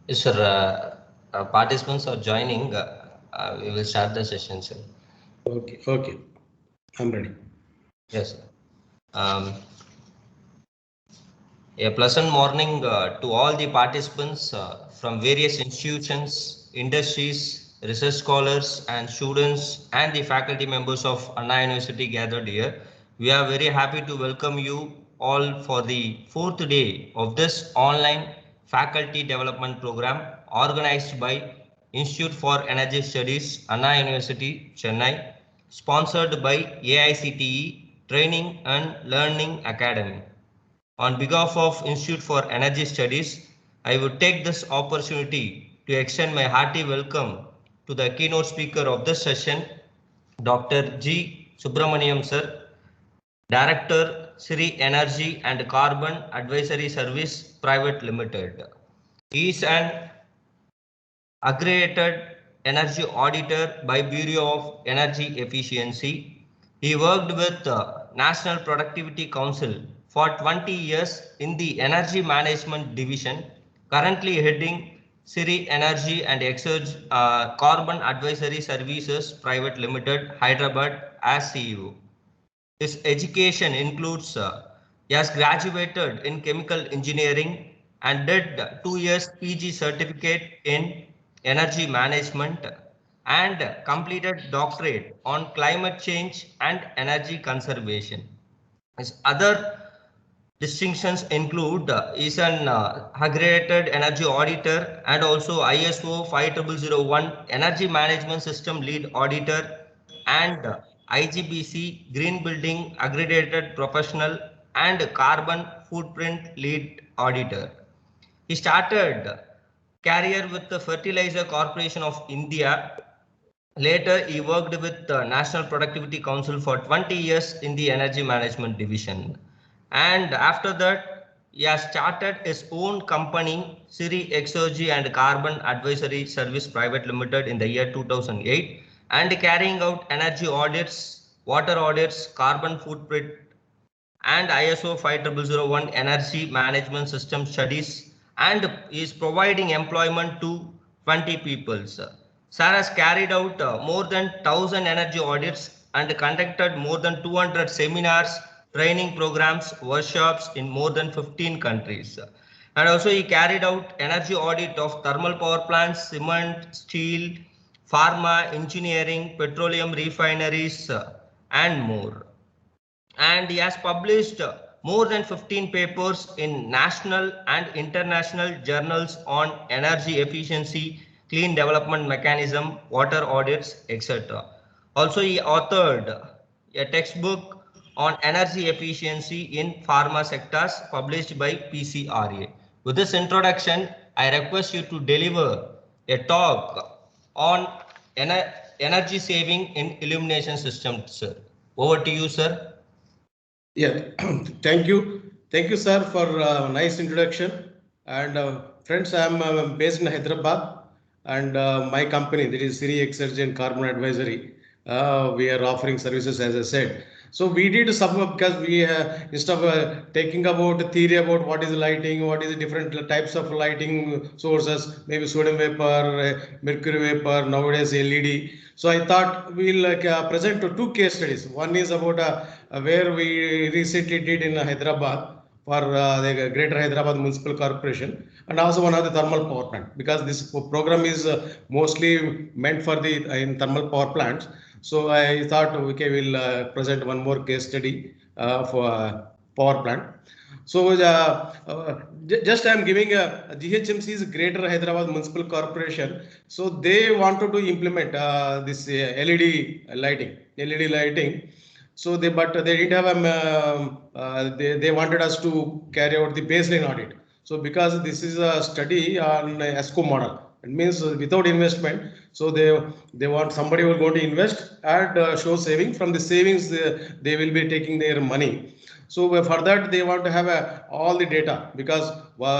Yes, sir. Participants are joining. We will start the session, sir. Okay. I'm ready. Yes, sir. Um, a pleasant morning to all the participants from various institutions, industries, research scholars, and students, and the faculty members of Anna University gathered here. We are very happy to welcome you all for the fourth day of this online faculty development program organized by Institute for Energy Studies, Anna University, Chennai, sponsored by AICTE Training and Learning Academy. On behalf of Institute for Energy Studies, I would take this opportunity to extend my hearty welcome to the keynote speaker of this session, Dr. G. Subramanyam sir, Director, Siri Energy and Carbon Advisory Service Private Limited. He is an accredited energy auditor by Bureau of Energy Efficiency. He worked with National Productivity Council for 20 years in the Energy Management Division, currently heading Siri Energy and Exergy Carbon Advisory Services Private Limited, Hyderabad as CEO. His education includes he has graduated in chemical engineering and did 2 years PG certificate in energy management and completed doctorate on climate change and energy conservation. His other distinctions include is an accredited energy auditor and also ISO 50001 energy management system lead auditor and IGBC green building accredited professional and carbon footprint lead auditor. He started career with the Fertilizer Corporation of India. Later, he worked with the National Productivity Council for 20 years in the Energy Management Division. And after that, he has started his own company, Siri Exergy and Carbon Advisory Service Private Limited in the year 2008 and carrying out energy audits, water audits, carbon footprint and ISO 50001 energy management system studies and is providing employment to 20 people. Sir has carried out more than 1000 energy audits and conducted more than 200 seminars, training programs, workshops in more than 15 countries. And also he carried out energy audit of thermal power plants, cement, steel, pharma, engineering, petroleum refineries, and more. And he has published more than 15 papers in national and international journals on energy efficiency, clean development mechanism, water audits, etc. Also, he authored a textbook on energy efficiency in pharma sectors published by PCRA. With this introduction, I request you to deliver a talk on energy saving in illumination systems, sir. Over to you, sir. Yeah, thank you, sir, for nice introduction. And friends, I'm based in Hyderabad, and my company, that is Siri Exergy and Carbon Advisory, we are offering services, as I said. So we did some because we instead of taking about the theory about what is lighting, what is the different types of lighting sources, maybe sodium vapor, mercury vapor, nowadays LED. So I thought we'll present two case studies. One is about where we recently did in Hyderabad for the Greater Hyderabad Municipal Corporation, and also one of the thermal power plant, because this program is mostly meant for the in thermal power plants. So I thought, okay, we'll present one more case study for power plant. So just I'm giving a GHMC's Greater Hyderabad Municipal Corporation. So they wanted to implement this LED lighting. LED lighting. So but they didn't have they wanted us to carry out the baseline audit. So because this is a study on ESCO model, it means without investment. So they want somebody who is going to invest and show saving. From the savings they will be taking their money. So for that they want to have all the data, because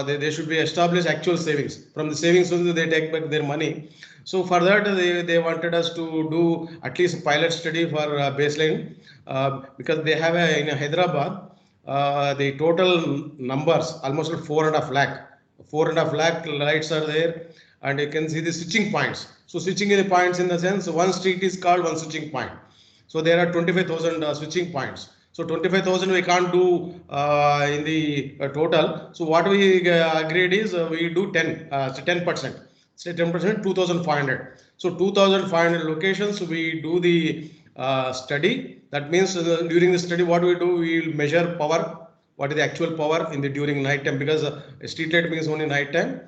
they should be established actual savings. From the savings only they take back their money. So for that they wanted us to do at least a pilot study for baseline, because they have in Hyderabad the total numbers almost 4.5 lakh 4.5 lakh lights are there, and you can see the switching points. So switching the points in the sense one street is called one switching point. So there are 25,000 switching points. So 25,000 we can't do in the total. So what we agreed is we do 10%. Say 10%, 2,500. So 2,500 locations we do the study. That means during the study, what we do, we will measure power. What is the actual power in the during night time, because street light means only night time.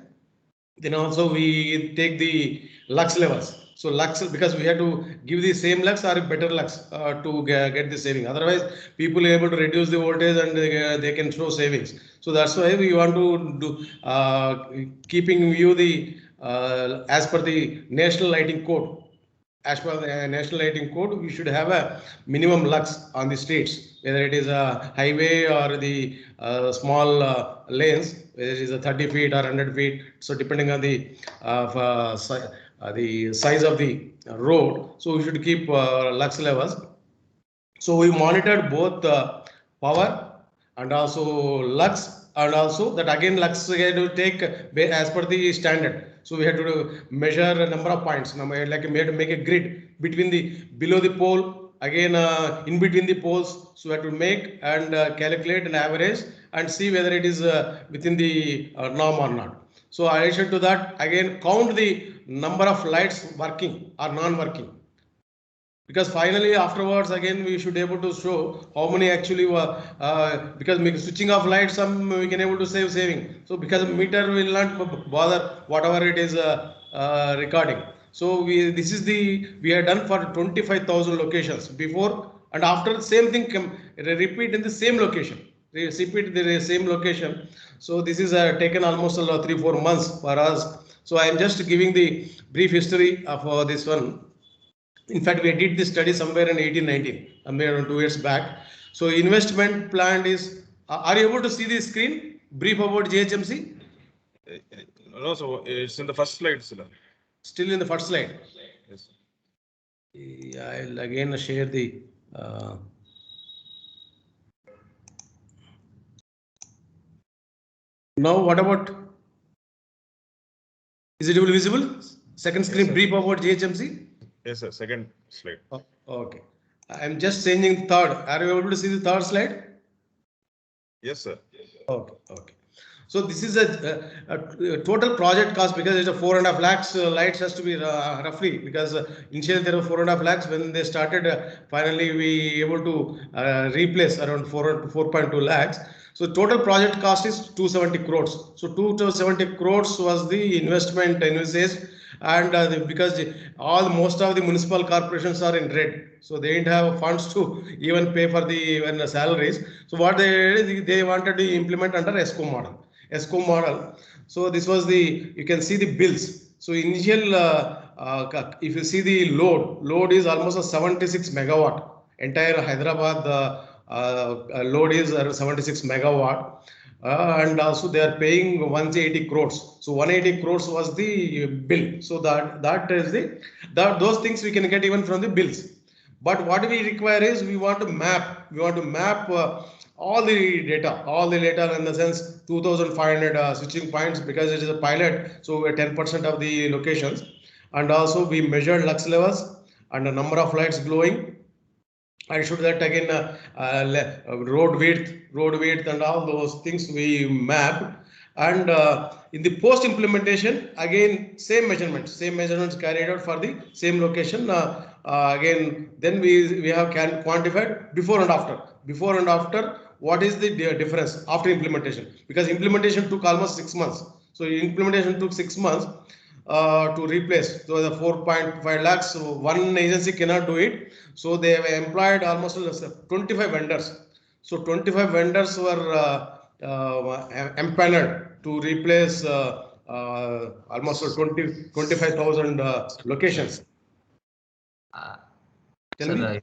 Then also we take the lux levels. So lux, because we have to give the same lux or better lux to get the saving. Otherwise, people are able to reduce the voltage and they can show savings. So that's why we want to do keeping view the as per the national lighting code. As per the national lighting code, we should have a minimum lux on the streets, whether it is a highway or the small lanes, whether it is a 30 feet or 100 feet. So depending on the size of the road, so we should keep lux levels. So we monitored both power and also lux, and also that again lux we had to take as per the standard. So we had to measure a number of points. Like we had to make a grid between the below the pole, again in between the poles. So we had to make and calculate an average and see whether it is within the norm or not. So in addition to that, again count the number of lights working or non-working, because finally afterwards again we should be able to show how many actually because switching off lights, some we can able to saving. So because meter will not bother whatever it is recording. So this is we have done for 25,000 locations before and after. The same thing repeat in the same location, repeat the same location. So this is taken almost 3-4 months for us. So I am just giving the brief history of this one. In fact, we did this study somewhere in 1819, somewhere around 2 years back. So investment plan is, are you able to see the screen? Brief about GHMC? No, so it's in the first slide, sir. Still in the first slide? Yes. I'll again share the... Now what about... Is it visible? Second screen, yes, brief about GHMC? Yes, sir. Second slide. Oh, okay. I'm just changing third. Are you able to see the third slide? Yes, sir. Okay, okay. So this is a total project cost, because it's a 4.5 lakhs lights has to be roughly, because initially there were 4.5 lakhs when they started. Finally, we able to replace around 4.2 lakhs. So total project cost is 270 crores. So 270 crores was the investment envisaged, and because most of the municipal corporations are in red, so they didn't have funds to even pay for the even salaries. So what they wanted to implement under ESCO model. ESCO model. So this was you can see the bills. So initial, if you see the load is almost a 76 megawatt. Entire Hyderabad load is 76 megawatt. And also they are paying 180 crores. So 180 crores was the bill. So that is those things we can get even from the bills. But what we require is we want to map all the data in the sense 2,500 switching points, because it is a pilot. So 10% of the locations, and also we measured lux levels and the number of lights glowing. I should that again road width and all those things we mapped. And in the post implementation, again same measurements carried out for the same location. Again, then we have quantified before and after. What is the difference after implementation? Because implementation took almost 6 months. So implementation took 6 months to replace. So the 4.5 lakhs, one agency cannot do it. So they have employed almost 25 vendors. So 25 vendors were empaneled to replace almost 25,000 locations. Sir,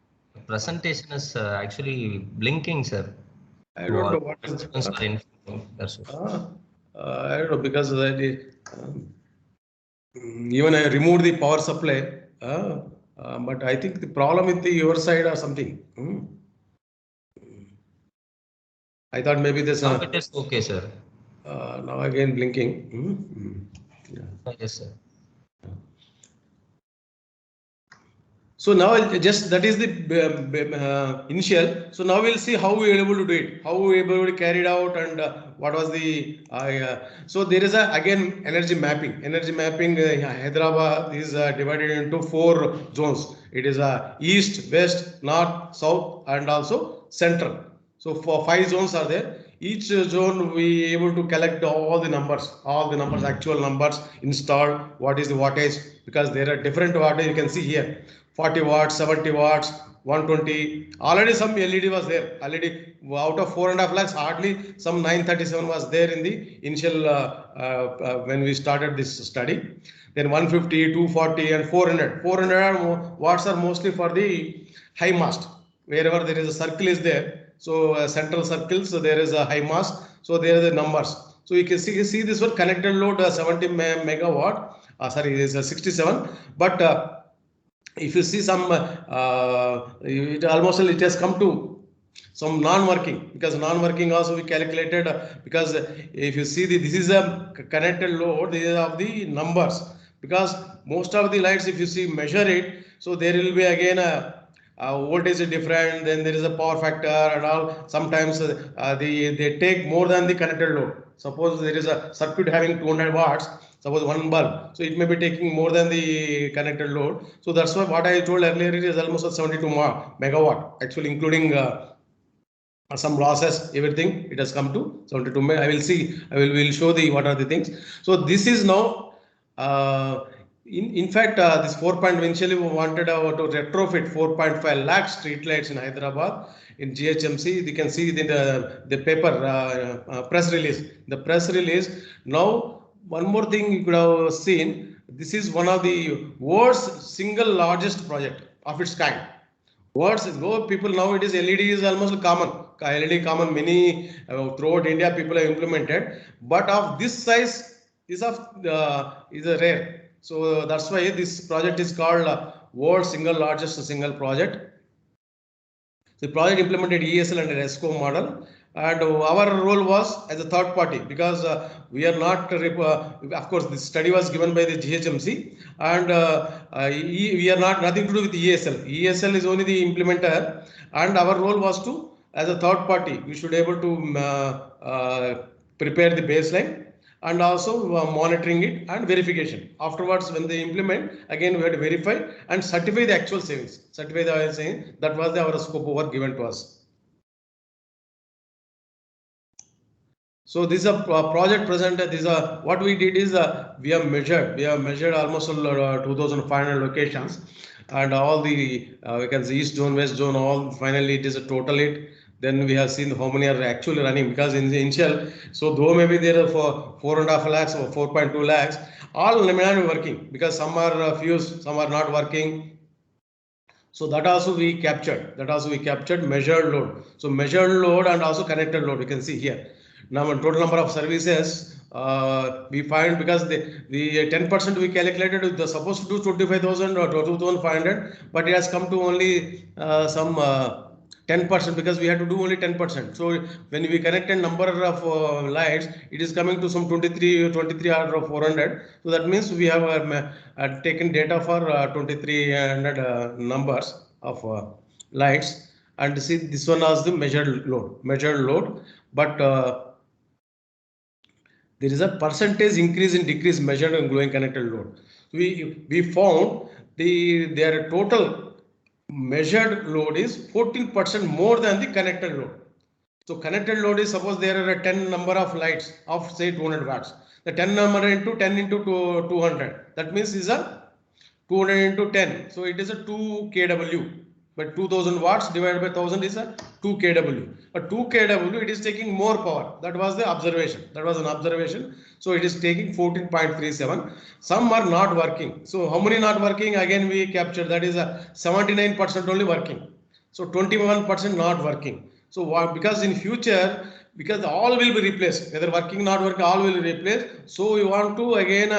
presentation is actually blinking, sir. I don't know what is. I don't know, because even I removed the power supply, but I think the problem with your side or something. I thought maybe this. Now it is okay, sir. Now again blinking. Yeah. Yes, sir. So now just that is the initial. So now we'll see how we are able to do it, how we are able to carry it out, and what was the. So there is a again energy mapping. Energy mapping. Hyderabad is divided into 4 zones. It is east, west, north, south, and also central. So for 5 zones are there. Each zone we able to collect all the numbers, actual numbers installed. What is the wattage? Because there are different wattage. You can see here. 40 watts, 70 watts, 120. Already some LED was there. Already out of 4.5 lakhs, hardly some 937 was there in the initial when we started this study. Then 150, 240, and 400. 400 watts are mostly for the high mast. Wherever there is a circle is there. So central circle, so there is a high mast. So there are the numbers. So you can see this one connected load 70 megawatt. Sorry, it is 67. But if you see some it almost it has come to some non-working, because non-working also we calculated because if you see this is a connected load, these are of the numbers, because most of the lights if you see measure it, so there will be again a voltage is different, then there is a power factor and all. Sometimes they take more than the connected load. Suppose there is a circuit having 200 watts, suppose one bulb, so it may be taking more than the connected load. So that's why what I told earlier, it is almost a 72 megawatt, actually including some losses, everything. It has come to 72. I will see. Will show the what are the things. So this is now. In fact, this 4. Eventually we wanted to retrofit 4.5 lakh street lights in Hyderabad in GHMC. You can see the paper press release. The press release. Now, one more thing you could have seen. This is one of the world's single largest project of its kind. Words go people now it is LED is almost common. LED common, many throughout India people have implemented, but of this size is a rare. So that's why this project is called world's single largest single project. The project implemented ESL and an ESCO model, and our role was as a third party, because we are not, of course, this study was given by the GHMC, and we are not nothing to do with ESL. ESL is only the implementer, and our role was to, as a third party, we should able to prepare the baseline and also monitoring it and verification. Afterwards, when they implement, again we had to verify and certify the actual savings. Certify the oil savings. That was our scope of work given to us. So this is a project presented. This is what we did is we have measured almost 2,500 locations, and all the we can see east zone, west zone, all finally it is a total it. Then we have seen how many are actually running, because in the initial, so though maybe there are for 4.5 lakhs or 4.2 lakhs, all may not be working, because some are fused, some are not working. So that also we captured. Measured load. So measured load and also connected load. You can see here. Now total number of services we find, because the 10% we calculated, the supposed to do 25,000 or 2,500, but it has come to only some 10%, because we had to do only 10%. So when we connect a number of lights, it is coming to some 23 out of 400. So that means we have taken data for 2,300 numbers of lights, and see this one as the measured load, but there is a percentage increase in decrease measured in glowing connected load. We found their total measured load is 14% more than the connected load. So connected load is, suppose there are a 10 number of lights of say 200 watts. The 10 number into 10 into 200. That means is a 200 into 10. So it is a 2 kW. But 2000 watts divided by 1000 is a 2 kW. But 2 kW it is taking more power. That was the observation. That was an observation. So it is taking 14.37. Some are not working. So how many not working? Again we capture, that is a 79% only working. So 21% not working. So because in future, because all will be replaced, whether working not working, all will be replaced. So we want to again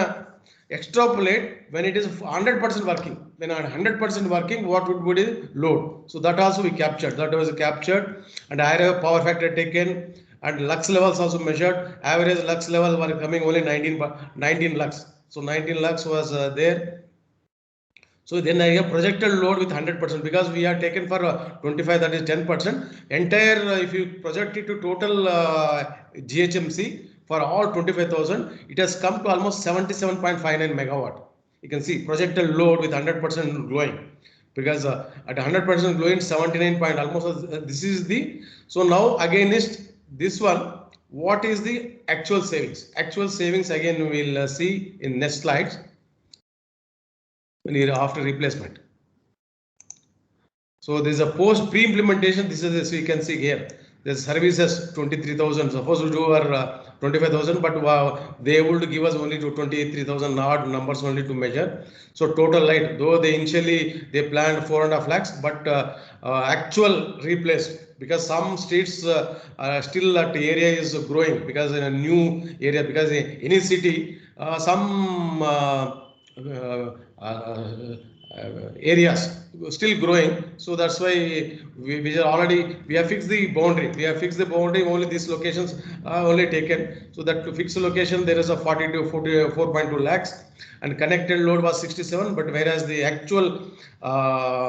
extrapolate when it is 100% working. When 100% working, what would be load? So that also we captured. That was captured, and I have power factor taken, and lux levels also measured. Average lux level were coming only 19 lux. So 19 lux was there. So then I have projected load with 100% because we are taken for 25, that is 10%. Entire, if you project it to total GHMC for all 25,000, it has come to almost 77.59 megawatt. You can see projected load with 100% glowing, because at 100% glowing 79 point almost this is the. So now against this one, what is the actual savings? Actual savings again we will see in next slides after replacement. So there is a post pre-implementation. This is this we can see here. The services 23,000. Suppose we do our 25,000, but they able to give us only to 23,000 odd numbers only to measure. So total light, though they initially they planned 4.5 lakhs, but actual replaced, because some streets still that area is growing, because in a new area, because in any city some areas still growing. So that's why we are already, we have fixed the boundary. We have fixed the boundary, only these locations are only taken. So that to fix the location, there is a 40 to 44.2 lakhs, and connected load was 67, but whereas the actual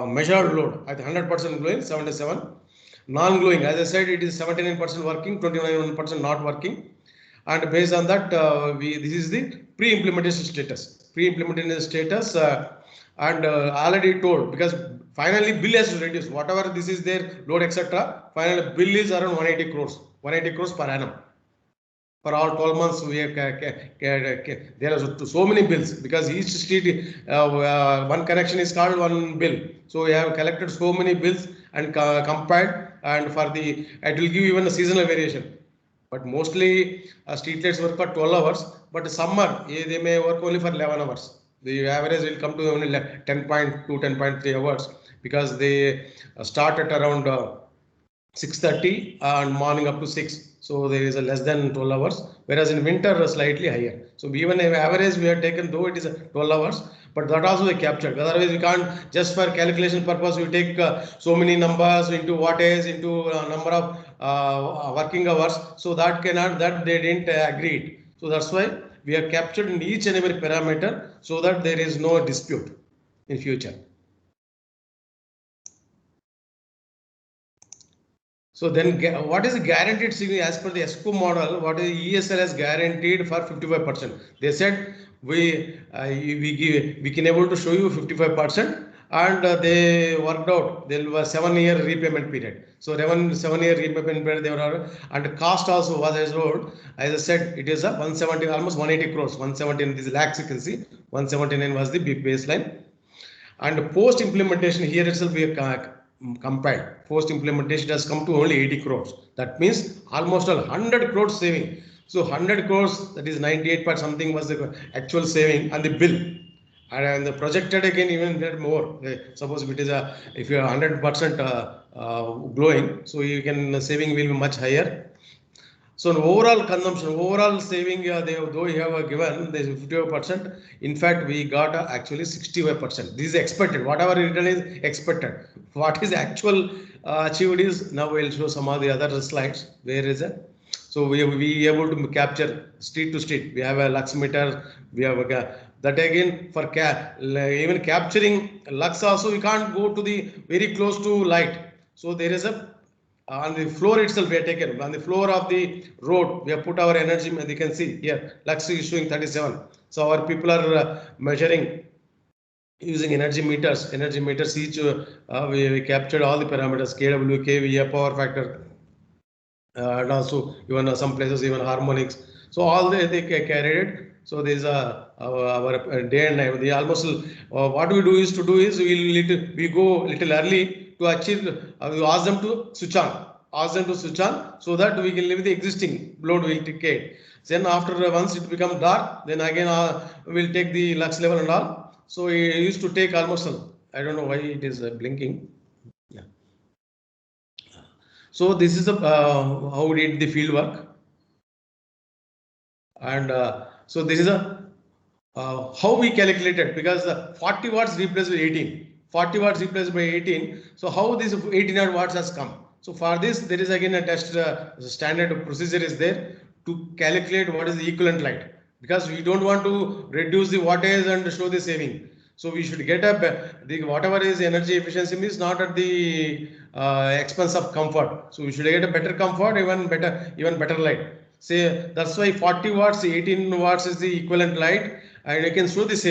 measured load at 100% glowing 77. Non-glowing, as I said, it is 79% working, 29% not working. And based on that, this is the pre-implementation status. Pre-implementation status, and already told, because finally bill has reduced. Whatever this is there, load etc. Finally bill is around 180 crores, 180 crores per annum. For all 12 months, we have there are so many bills, because each street one connection is called one bill. So we have collected so many bills and compiled, and for the it will give even a seasonal variation. But mostly street lights work for 12 hours, but summer they may work only for 11 hours. The average will come to only 10.2, 10.3 hours, because they start at around 6:30 and morning up to 6. So there is a less than 12 hours, whereas in winter slightly higher. So even if average we have taken, though it is 12 hours, but that also they captured. Otherwise we can't, just for calculation purpose, we take so many numbers into wattage, into number of working hours. So that cannot, that they didn't agree. So that's why we have captured in each and every parameter, so that there is no dispute in future. So then what is the guaranteed saving as per the ESCO model? What is the ESL has guaranteed for 55%? They said we can able to show you 55%, and they worked out there was 7-year repayment period. So 7-year repayment period they were, and cost also was as told. As I said, it is a 170, almost 180 crores, 117 these lakhs you can see, 179 was the big baseline. And post implementation here itself we are compiled. Post implementation has come to only 80 crores. That means almost 100 crores saving. So 100 crores, that is 98 point something was the actual saving on the bill. And the projected again even get more. Suppose if it is if you are 100% glowing, so you can saving will be much higher. So overall consumption, overall saving, though you have given this 55%, in fact we got actually 65%. This is expected. Whatever written is expected. What is actual achieved is, now we'll show some of the other slides. Where is it? So we able to capture street to street. We have a lux meter. We have that again for even capturing lux also, we can't go to the very close to light. So there is a on the floor itself we have taken, on the floor of the road we have put our energy. You can see here lux is showing 37. So our people are measuring using energy meters. Energy meters each we captured all the parameters, kW, kVA, power factor, and also even some places even harmonics. So all they carried it. So there is our day and night. The almost what we do is we go little early to achieve. We ask them to switch on. Ask them to switch on, so that we can leave the existing load will take. Then after once it becomes dark, then again we'll take the lux level and all. So it used to take almost, I don't know why it is blinking. Yeah. So this is how we did the field work. And so this is how we calculated, because 40 watts replaced by 18. 40 watts replaced by 18. So how this 18 watts has come? So for this, there is again a test standard procedure is there to calculate what is the equivalent light, because we don't want to reduce the wattage and show the saving. So we should get the whatever is energy efficiency is not at the expense of comfort. So we should get a better comfort, even better light. Say that's why 40 watts, 18 watts is the equivalent light, and you can show this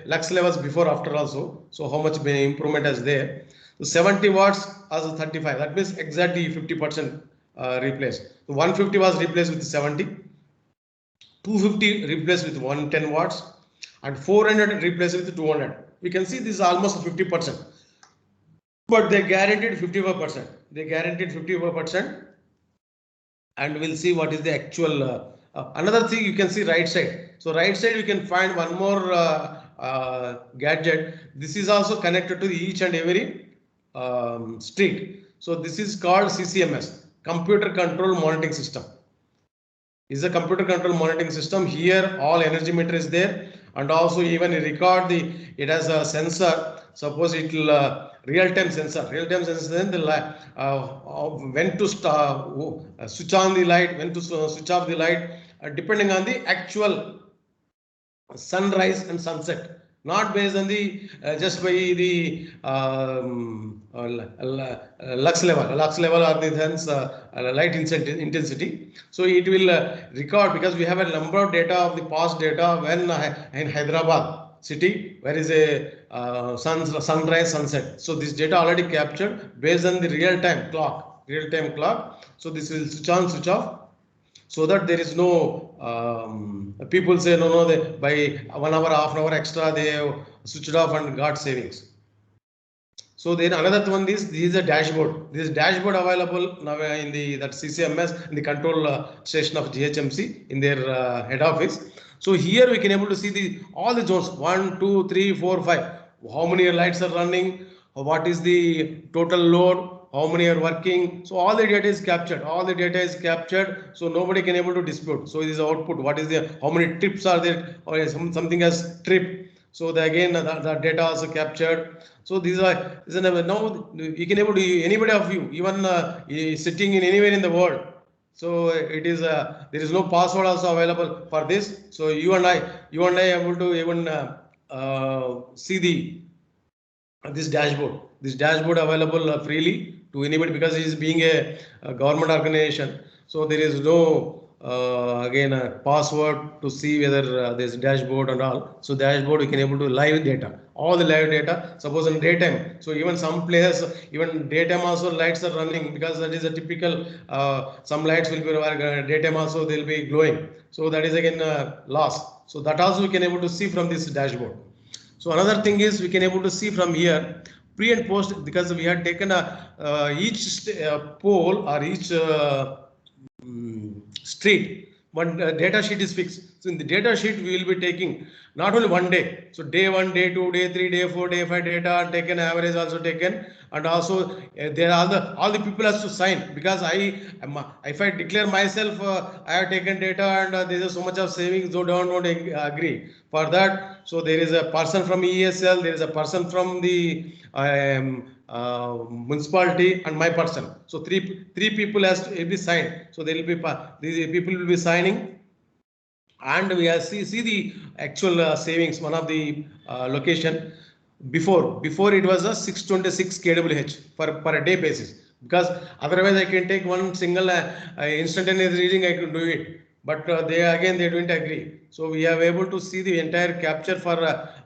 lux levels before after also. So how much improvement is there? So 70 watts as a 35. That means exactly 50% replaced. So 150 was replaced with 70, 250 replaced with 110 watts, and 400 replaced with 200. We can see this is almost 50%. But they guaranteed 55%. They guaranteed 55%, and we'll see what is the actual. Another thing you can see right side. So right side you can find one more gadget. This is also connected to each and every street. So this is called CCMS, Computer Control Monitoring System. Is a computer control monitoring system. Here all energy meter is there, and also even record it has a sensor. Suppose it will real-time sensor. Real-time sensor, then the when to switch on the light, when to switch off the light, depending on the actual sunrise and sunset, not based on the just by the lux level or the hence light intensity. So it will record, because we have a number of data of the past data when in Hyderabad city where is a sunrise sunset. So this data already captured based on the real time clock. So this will switch on, switch off, so that there is no people say no, they by 1 hour, half an hour extra they switched off and got savings. So then another one is this is a dashboard. This dashboard available now in that CCMS in the control station of GHMC in their head office. So here we can able to see all the zones 1, 2, 3, 4, 5. How many lights are running? What is the total load? How many are working? So all the data is captured. So nobody can able to dispute. So it is output. What is the how many trips are there? Or something as trip. So again the data also captured. So these are now you can able to anybody of you, even sitting in anywhere in the world. So it is there is no password also available for this. So you and I able to even see this dashboard available freely to anybody, because it is being a government organization. So there is no again a password to see whether there's a dashboard and all. So dashboard we can able to live data, all the live data. Suppose in daytime, so even some places even daytime also lights are running, because that is a typical some lights will be daytime also they'll be glowing. So that is again loss. So that also we can able to see from this dashboard. So another thing is we can able to see from here pre and post, because we had taken each pole or each street, one data sheet is fixed. So in the data sheet we will be taking not only one day. So day 1, day 2, day 3, day 4, day 5 data taken, average also taken, and also there are all the people has to sign, because if I declare myself I have taken data and there is so much of savings, so don't agree for that. So there is a person from ESL, there is a person from the municipality, and my person. So three people has to be signed. So there will be these people will be signing, and we have see the actual savings. One of the location before it was a 626 kWh per a day basis, because otherwise I can take one single instantaneous reading, I could do it, but they don't agree. So we are able to see the entire capture for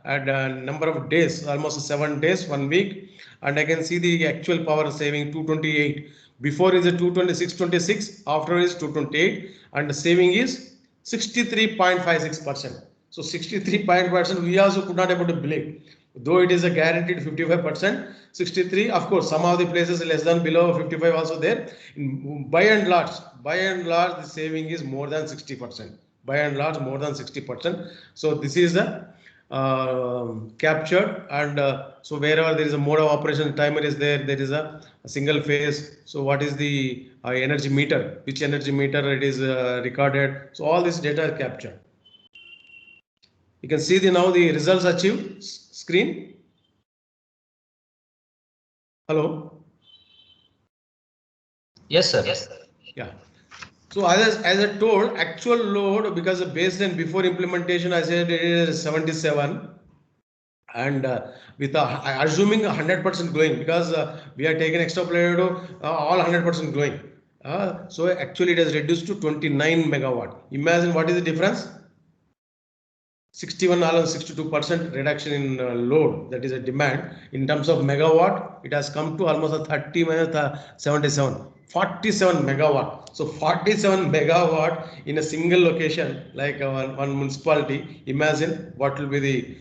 a number of days, almost 7 days, 1 week, and I can see the actual power saving 228. Before is a 226, after is 228, and the saving is 63.56%. So 63% we also could not able to believe, though it is a guaranteed 55%. 63, of course, some of the places less than below 55 also there. By and large, the saving is more than 60%. By and large, more than 60%. So this is the captured, and so wherever there is a mode of operation, timer is there is a single phase. So what is the energy meter, which energy meter it is recorded. So all this data is captured. You can see now the results achieved screen. Hello. Yes, sir. Yeah. So as I told, actual load, because the baseline before implementation, I said it is 77, and with assuming 100% going, because we are taking extrapolated all 100% going. So actually it has reduced to 29 megawatt. Imagine what is the difference? 61 almost 62% reduction in load, that is a demand. In terms of megawatt, it has come to almost a 30 minus 77 47 megawatt. So 47 megawatt in a single location, like one municipality. Imagine what will be the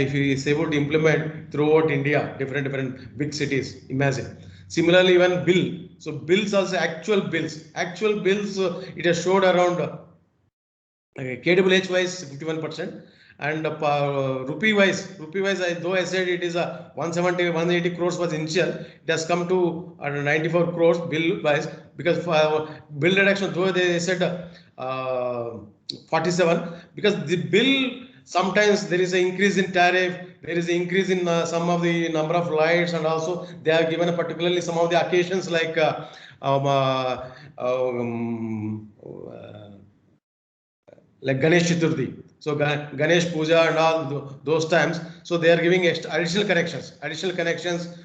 if he is able to implement throughout India, different big cities. Imagine. Similarly, even bill. So bills also, actual bills, it has showed around KWH wise 51%, and rupee wise, though I said it is a 170 180 crores was initial, it has come to 94 crores bill wise, because bill reduction, though they said 47, because the bill, sometimes there is an increase in tariff, there is an increase in some of the number of lights, and also they are given particularly some of the occasions like like Ganesh Chaturthi. So Ganesh Puja and all those times. So they are giving additional connections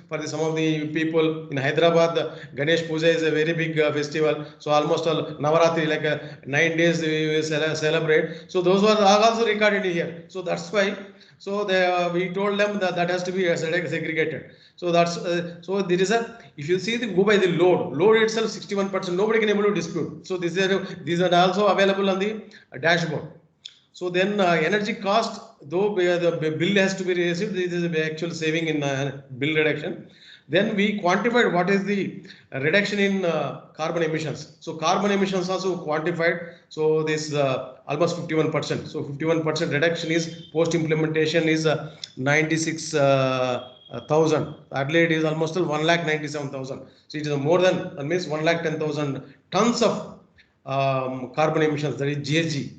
for some of the people in Hyderabad. Ganesh Puja is a very big festival. So almost all Navaratri, like 9 days we will celebrate. So those are also recorded here. So that's why. So we told them that has to be segregated. So that's so there is a, if you see go by the load itself 61%, nobody can able to dispute. So these are also available on the dashboard. So then energy cost, though the bill has to be received, this is the actual saving in bill reduction. Then we quantified what is the reduction in carbon emissions. So carbon emissions also quantified. So this almost 51%. So 51% reduction is post implementation is 96,000. Earlier it is almost 1,97,000. So it is more than, that means 1,10,000 tons of carbon emissions, that is GHG,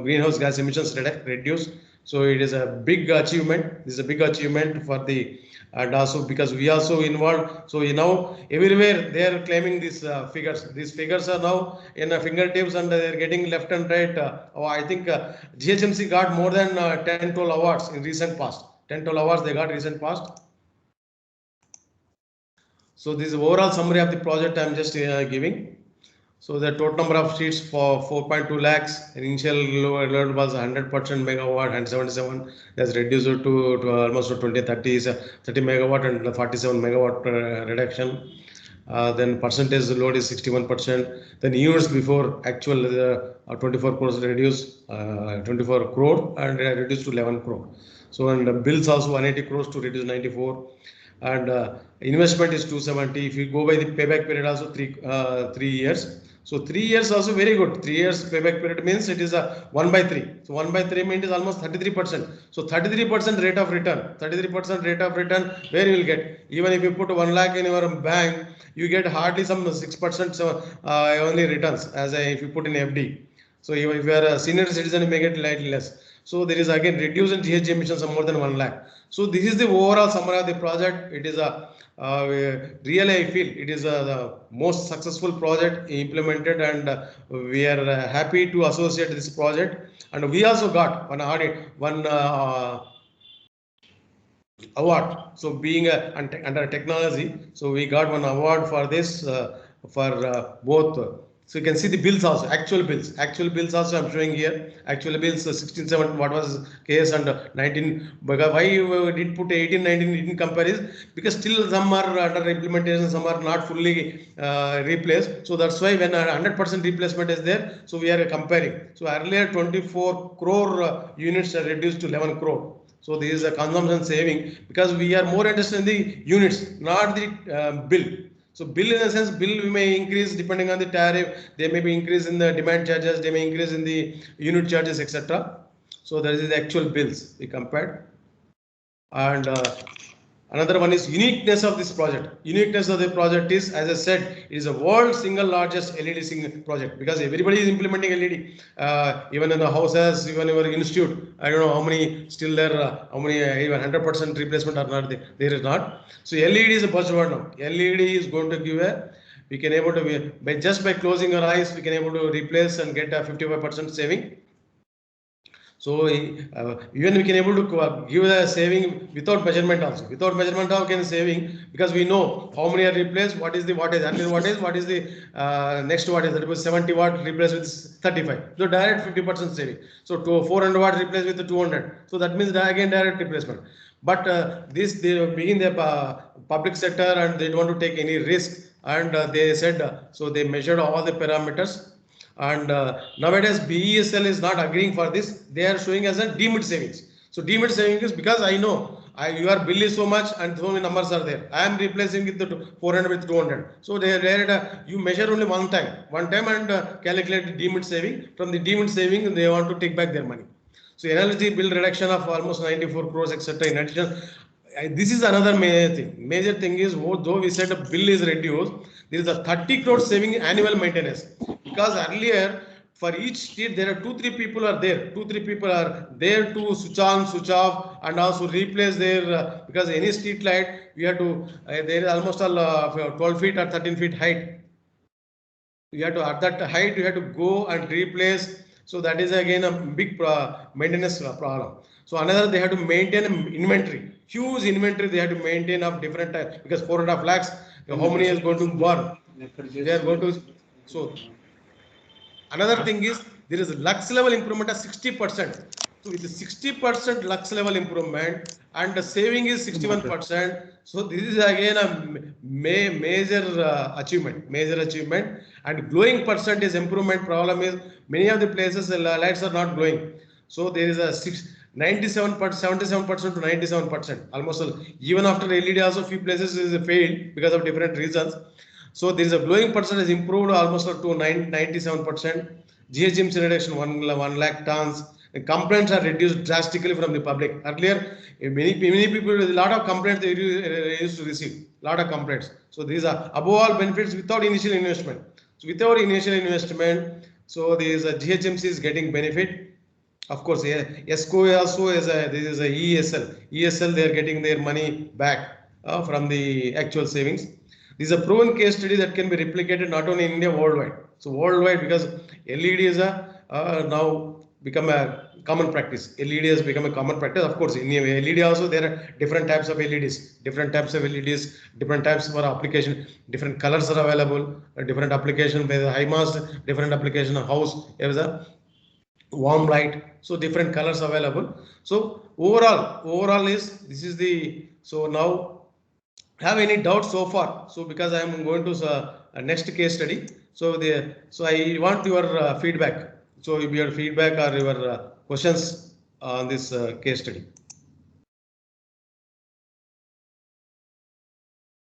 greenhouse gas emissions reduced. So it is a big achievement. This is a big achievement for the, and also because we also involved. So now everywhere they are claiming these figures. These figures are now in fingertips, and they are getting left and right. I think GHMC got more than 10-12 awards in recent past. 10-12 awards they got recent past. So this is overall summary of the project I am just giving. So the total number of seats for 4.2 lakhs. Initial load was 100% megawatt and 77. That's reduced to almost 30 megawatt and 47 megawatt reduction. Then percentage load is 61%. Then units before actual 24 crores reduced, 24 crore and reduced to 11 crore. So and bills also 180 crores to reduce 94. And investment is 270. If you go by the payback period also 3 years. So 3 years also very good. 3 years payback period means it is a 1/3. So 1/3 means it is almost 33%. So 33% rate of return. 33% rate of return, where you will get? Even if you put 1 lakh in your bank, you get hardly some 6% only returns as if you put in FD. So if you are a senior citizen, you may get slightly less. So there is again reduced in GHG emissions of more than 1 lakh. So this is the overall summary of the project. It is a really I feel it is the most successful project implemented, and we are happy to associate this project. And we also got one award. So being under technology, so we got one award for this for both. So you can see the bills also, actual bills also I'm showing here. Actual bills 16, 17, what was case, and 19. Why you did put 18, 19 in comparison? Because still some are under implementation, some are not fully replaced. So that's why when 100% replacement is there, so we are comparing. So earlier 24 crore units are reduced to 11 crore. So this is a consumption saving, because we are more interested in the units, not the bill. So bill, in a sense, bill may increase depending on the tariff. They may be increase in the demand charges. They may increase in the unit charges, etc. So that is the actual bills we compared. And another one is uniqueness of this project. Uniqueness of the project is, as I said, it is the world's single largest LED project, because everybody is implementing LED, even in the houses, even in your institute. I don't know how many still there, how many even 100% replacement are not there. There is not. So LED is a buzzword now. LED is going to give a we can able to, by closing our eyes, we can able to replace and get a 55% saving. So even we can able to give a saving without measurement also. Without measurement, how can saving? Because we know how many are replaced, what is the wattage, 100 wattage, what is the next wattage, that was 70 watt replaced with 35. So direct 50% saving. So to 400 watt replaced with 200. So that means again direct replacement. But they being the public sector and they don't want to take any risk, and they said, so they measured all the parameters. And nowadays BESL is not agreeing for this. They are showing as a deemed savings. So deemed savings is because I know your bill is so much and so many numbers are there. I am replacing with the 400 with 200. So you measure only one time and calculate the deemed saving. From the deemed saving, they want to take back their money. So energy bill reduction of almost 94 crores, etc. In addition, this is another major thing. Major thing is, though we said a bill is reduced, there is a 30 crore saving annual maintenance. Because earlier, for each street, there are 2-3 people are there. 2-3 people are there to switch on, switch off, and also replace their, because any street light, we have to, there is almost 12 feet or 13 feet height. You have to, at that height, you have to go and replace. So that is again a big maintenance problem. So another, they have to maintain inventory, huge inventory they have to maintain of different types, because 4.5 lakhs, how many is going to burn? They are going to, so another thing is, there is a lux level improvement of 60%. So with the 60% lux level improvement and the saving is 61%. So this is again a major achievement. And glowing percentage improvement problem is, many of the places the lights are not glowing. So there is a 77% to 97%. Almost even after LED also few places is failed because of different reasons. So there is a glowing percentage improved almost to 97%. GHMC reduction 1 lakh tons. The complaints are reduced drastically from the public. Earlier, many people, a lot of complaints they used to receive. Lot of complaints. So these are above all benefits without initial investment. So without initial investment, so there is a GHMC is getting benefit. Of course, ESCO also is this is a ESL. ESL, they are getting their money back from the actual savings. This is a proven case study that can be replicated not only in India, worldwide. So worldwide, because LED is now become a common practice. LED has become a common practice. Of course, in LED also there are different types of LEDs, different types for application, different colors are available, different application by the high mast, different application of house. There is a warm light, so different colors available. So overall is this is the, so now have any doubts so far? So because I am going to next case study, so I want your feedback. So if your feedback or your questions on this case study,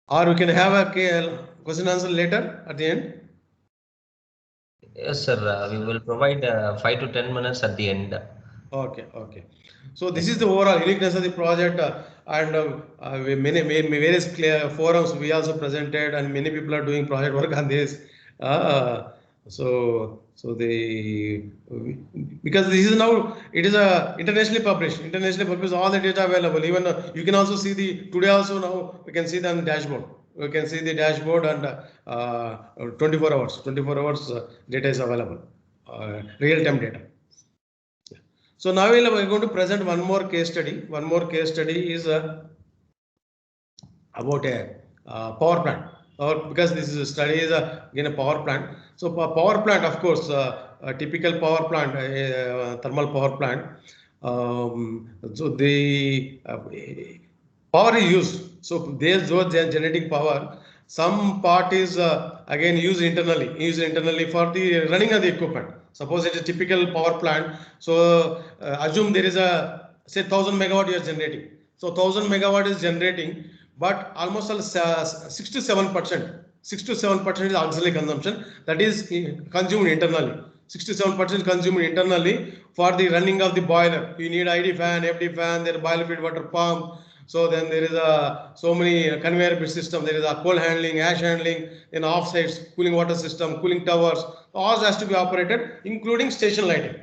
or we can have a question answer later at the end. Yes, sir. We will provide 5 to 10 minutes at the end. Okay. So this is the overall uniqueness of the project, and many various forums we also presented, and many people are doing project work on this. So because this is now, it is internationally published, all the data available. Even you can also see today also now we can see the dashboard. We can see the dashboard, and 24 hours data is available, real-time data. So now we are going to present one more case study. One more case study is about a power plant. Because this is a study is again a power plant. So power plant, of course, a typical power plant, thermal power plant. So the power is used. So there's those generating power. Some part is again used internally for the running of the equipment. Suppose it's a typical power plant. So assume there is say 1000 megawatt you are generating. So 1000 megawatt is generating, but almost 6 to 7% is auxiliary consumption, that is consumed internally. 6 to 7% consumed internally for the running of the boiler. You need ID fan, FD fan, there boiler feed water pump. So then there is so many conveyor system. There is a coal handling, ash handling, then offsites, cooling water system, cooling towers. All has to be operated, including station lighting.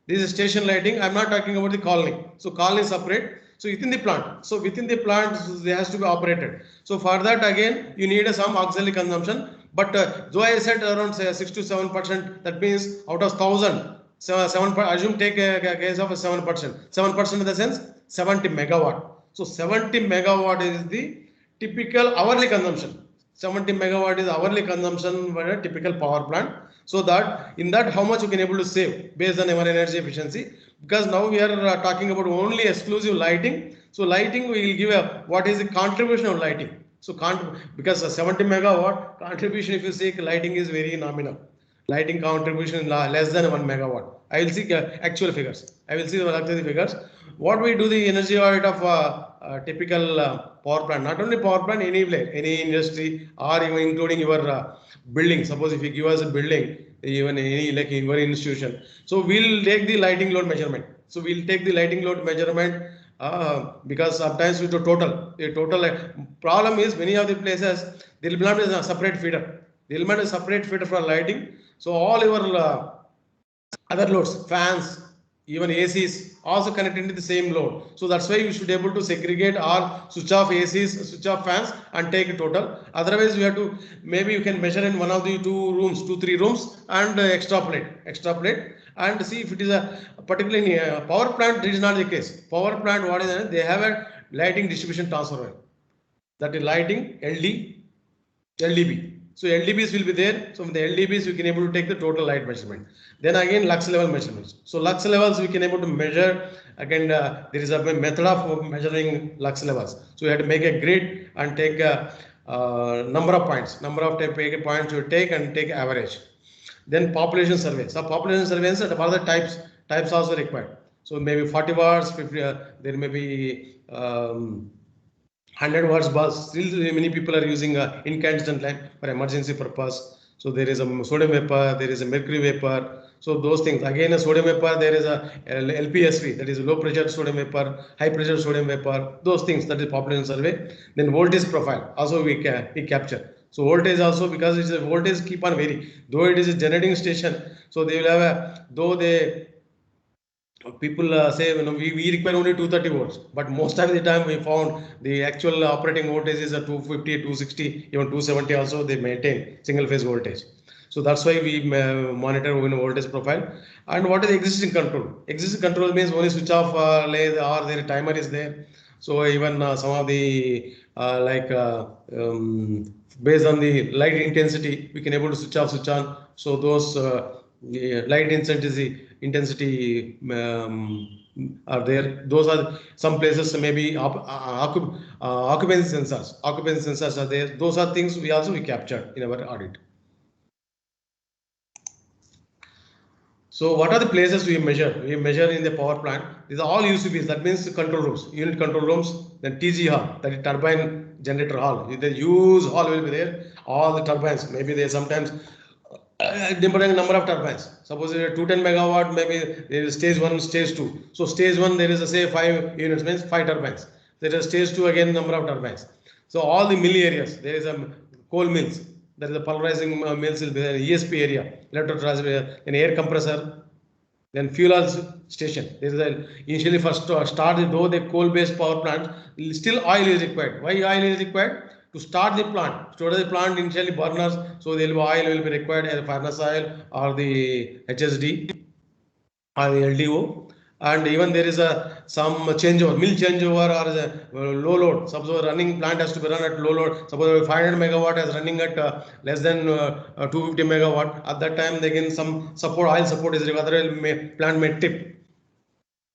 This is station lighting. I'm not talking about the colony. So colony is separate. So within the plant, there has to be operated. So for that again, you need some auxiliary consumption. But though I said around say 6 to 7%, that means out of 1,000, 7, assume take a case of 7%. 7% in the sense 70 megawatt. So 70 megawatt is the typical hourly consumption. 70 megawatt is hourly consumption for a typical power plant. So that in that how much you can able to save based on our energy efficiency. Because now we are talking about only exclusive lighting. So lighting we will give a what is the contribution of lighting. So because 70 megawatt contribution if you see lighting is very nominal. Lighting contribution less than 1 megawatt. I will see actual figures. I will see the figures. What we do the energy audit of typical power plant, not only power plant, any industry or even including your building. Suppose if you give us a building, even any like in your institution. So we'll take the lighting load measurement. So we'll take the lighting load measurement because sometimes with the total problem is many of the places there will not be a separate feeder. There will not be a separate feeder for lighting. So all your other loads, fans, even ACs also connected to the same load. So that's why you should be able to segregate or switch off ACs, switch off fans and take a total. Otherwise, you have to, maybe you can measure in one of the 3 rooms and extrapolate and see if it is a particularly power plant. This is not the case. Power plant, what is it? They have a lighting distribution transformer. That is lighting LDB. So LDBs will be there. So from the LDBs we can able to take the total light measurement. Then again lux level measurements. So lux levels we can able to measure. Again there is a method of measuring lux levels. So we have to make a grid and take a number of points. Number of points you take and take average. Then population survey. So population surveys and other types also required. So maybe 40 watts, 50. There may be 100 watts bulbs. Still many people are using incandescent lamp for emergency purpose. So there is a sodium vapor, there is a mercury vapor. So those things. Again, a sodium vapor, there is a LPSV, that is low pressure sodium vapor, high pressure sodium vapor. Those things, that is population survey. Then voltage profile also we capture. So voltage also, because it's a voltage keep on varying. Though it is a generating station, so they will have people say we require only 230 volts, but most of the time we found the actual operating voltage is a 250, 260, even 270 also they maintain single phase voltage. So that's why we monitor voltage profile. And what is existing control? Existing control means only switch off or their timer is there. So even some of the based on the light intensity, we can able to switch off, switch on. So those light intensity are there. Those are some places maybe occupancy sensors. Occupancy sensors are there. Those are things we captured in our audit. So what are the places we measure? We measure in the power plant. These are all UCBs. That means control rooms, unit control rooms. Then TG hall, that is turbine generator hall. The huge hall will be there. All the turbines. Maybe they sometimes different number of turbines. Suppose it is 210 megawatt, maybe there is stage 1, stage 2. So stage 1 there is say 5 units, means 5 turbines. There is stage 2 again number of turbines. So all the mill areas, there is a coal mills, there is a pulverizing mills will be there, ESP area, electro transfer, an air compressor, then fuel oil station. There is a initially first start though the coal based power plant, still oil is required. Why oil is required? To start the plant, initially burners, so the oil will be required, either furnace oil or the HSD or the LDO. And even there is some changeover, mill changeover or low load. Suppose running plant has to be run at low load. Suppose 500 megawatt is running at less than 250 megawatt. At that time, again some support, oil support is required. Otherwise, plant may tip.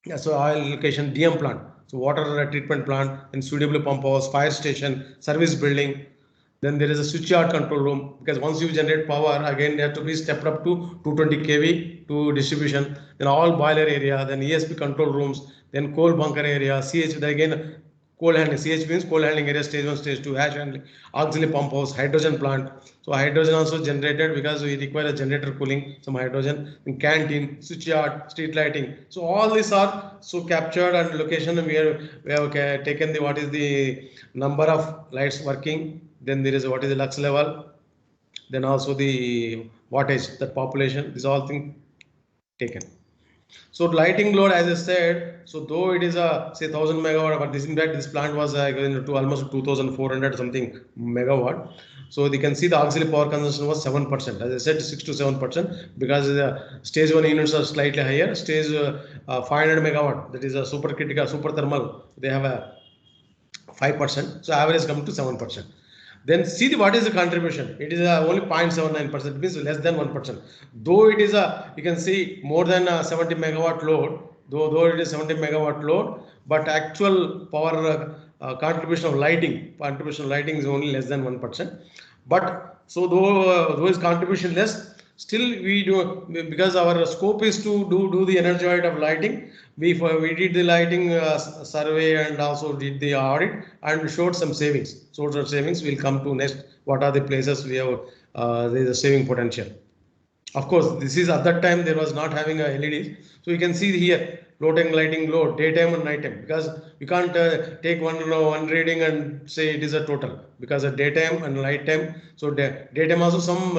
Yeah, so oil location, DM plant. So water treatment plant and suitable pump house, fire station, service building. Then there is a switchyard control room, because once you generate power, again they have to be stepped up to 220 kV to distribution. Then all boiler area, then ESP control rooms, then coal bunker area, CH, again coal handling. CH means coal handling area, stage 1, stage 2, ash handling, auxiliary pump house, hydrogen plant. So hydrogen also generated because we require a generator cooling, some hydrogen, in canteen, switchyard, street lighting. So all these are so captured and location. We have taken the what is the number of lights working. Then there is what is the lux level. Then also the wattage, that population. These all things taken. So lighting load, as I said, so though it is a say 1000 megawatt, but this in fact this plant was to almost 2400 something megawatt. So you can see the auxiliary power consumption was 7%. As I said, 6 to 7% because the stage 1 units are slightly higher. Stage 500 megawatt, that is a supercritical, super thermal, they have a 5%. So average come to 7%. Then see what is the contribution. It is only 0.79%, means less than 1%. Though it is you can see more than 70 megawatt load, though it is 70 megawatt load, but actual power contribution of lighting is only less than 1%. But so though is contribution less, still we do, because our scope is to do the energy audit of lighting. We did the lighting survey and also did the audit and showed some savings. Source of savings will come to next. What are the places we have there is a saving potential. Of course, this is at that time there was not having a LEDs. So you can see here floating lighting load daytime and nighttime, because you can't take one reading and say it is a total, because of daytime and nighttime. So daytime also some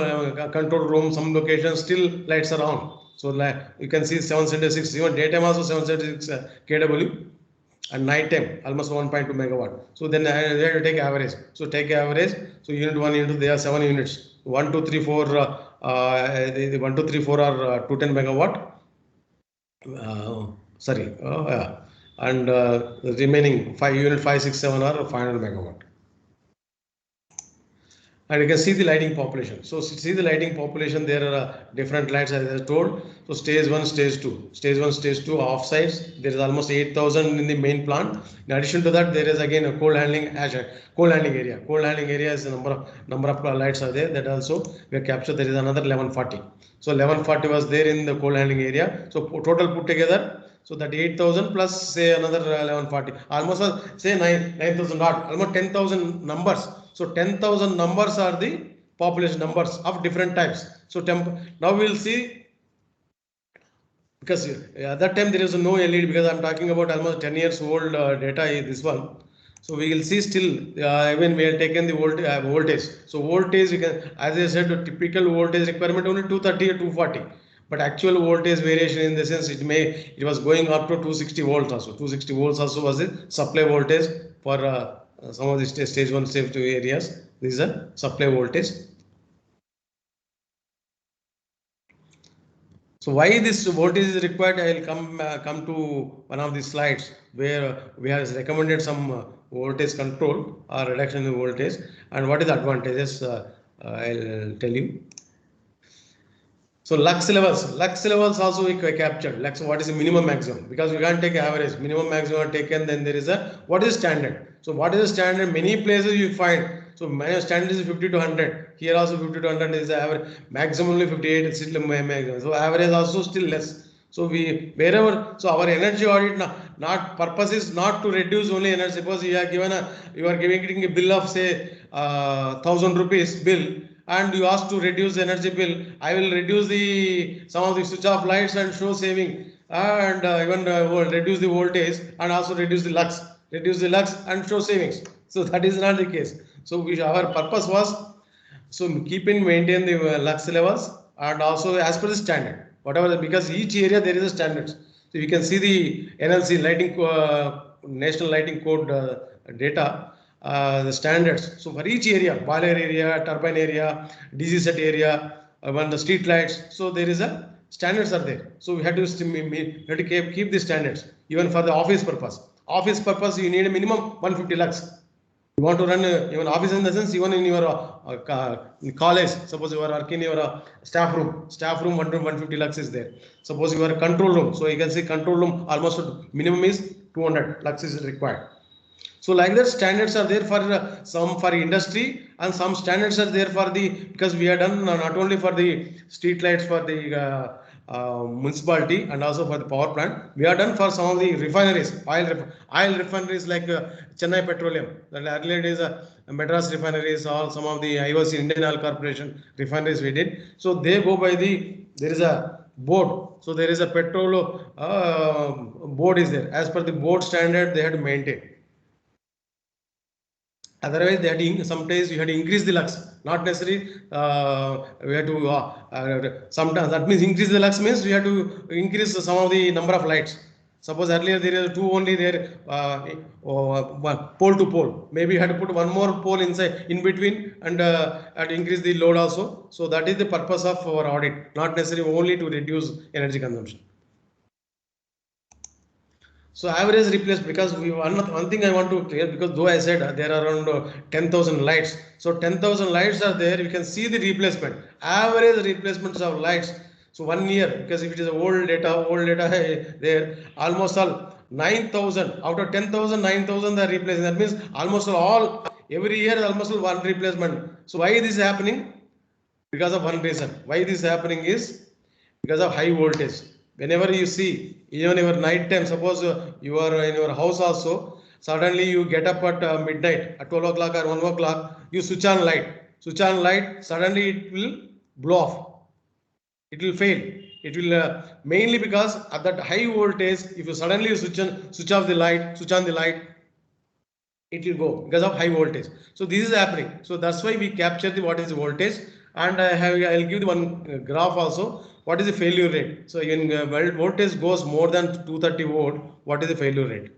control room, some locations still lights are on. So you can see 776, even daytime also 776 kW and nighttime almost 1.2 megawatt. So then they have to take average. So take average. So unit 1 unit, there are 7 units. 1, 2, 3, 4. The 1, 2, 3, 4 are 210 megawatt. Sorry. And the remaining 5 unit 5, 6, 7 are 500 megawatt. And you can see the lighting population. So see the lighting population, there are different lights as I told. So stage 1, stage 2. Stage 1, stage 2 off sites. There is almost 8,000 in the main plant. In addition to that, there is again a cold handling area. Cold handling area is a number of lights are there. That also we have captured. There is another 1140. So 1140 was there in the cold handling area. So total put together, so that 8,000 plus say another 1140, almost say 9,000 odd, almost 10,000 numbers. So 10,000 numbers are the population numbers of different types. So now we will see, because at that time there is no LED, because I'm talking about almost 10 years old data is this one. So we will see still when we have taken the voltage. So voltage, you can, as I said, the typical voltage requirement only 230 or 240. But actual voltage variation in the sense it was going up to 260 volts also. 260 volts also was the supply voltage for some of the stage 1, stage 2 areas. This is a supply voltage. So why this voltage is required? I will come to one of the slides where we have recommended some voltage control or reduction in voltage, and what is the advantages. I'll tell you. So lux levels also we captured. Lux, what is the minimum maximum? Because we can't take average. Minimum maximum are taken. Then there is a what is standard. So what is the standard? Many places you find. So my standard is 50 to 100. Here also 50 to 100 is the average. Maximum only 58 is still maximum. So average also still less. So we wherever, so our energy audit not purpose is not to reduce only energy. Suppose you are giving a bill of say 1,000 rupees bill, and you ask to reduce the energy bill. I will reduce some of the switch off lights and show saving, and even reduce the voltage and also reduce the lux and show savings. So that is not the case. So our purpose was so maintain the lux levels, and also as per the standard, whatever, because each area there is a standard. So you can see the NLC lighting national lighting code data. The standards. So for each area, boiler area, turbine area, DC set area, when the street lights, so there is a standards are there. So we have to keep the standards. Even for the office purpose. Office purpose, you need a minimum 150 lux. You want to run even office in the sense, even in your college, suppose you are working in your staff room 150 lux is there. Suppose you are a control room, so you can see control room almost minimum is 200 lux is required. So like that, standards are there for some for industry, and some standards are there for the, because we have done not only for the street lights for the municipality and also for the power plant. We are done for some of the refineries, oil refineries like Chennai Petroleum. That earlier days Madras refineries, all some of the IOC Indian Oil Corporation refineries we did. So they go by there is a board. So there is a petrol board is there. As per the board standard, they have to maintain. Otherwise, they had to, sometimes you had to increase the lux. Not necessarily we had to sometimes that means increase the lux means we have to increase some of the number of lights. Suppose earlier there is two only there pole to pole. Maybe you had to put one more pole inside in between and increase the load also. So that is the purpose of our audit, not necessarily only to reduce energy consumption. So average replacement, because one thing I want to clear, because though I said there are around 10,000 lights, so 10,000 lights are there. You can see the replacement, average replacements of lights. So 1 year, because if it is old data there, almost all 9,000 out of 10,000, 9,000 are replacing. That means almost all every year almost one replacement. So why this is happening? Because of one reason. Why this is happening is because of high voltage. Whenever you see, even your night time, suppose you are in your house also, suddenly you get up at midnight, at 12 o'clock or 1 o'clock, you switch on light, suddenly it will blow off. It will fail. It will mainly because at that high voltage, if you suddenly switch on the light, it will go because of high voltage. So this is happening. So that's why we capture the what is the voltage, and I'll give the one graph also. What is the failure rate? So when voltage goes more than 230 volt, what is the failure rate?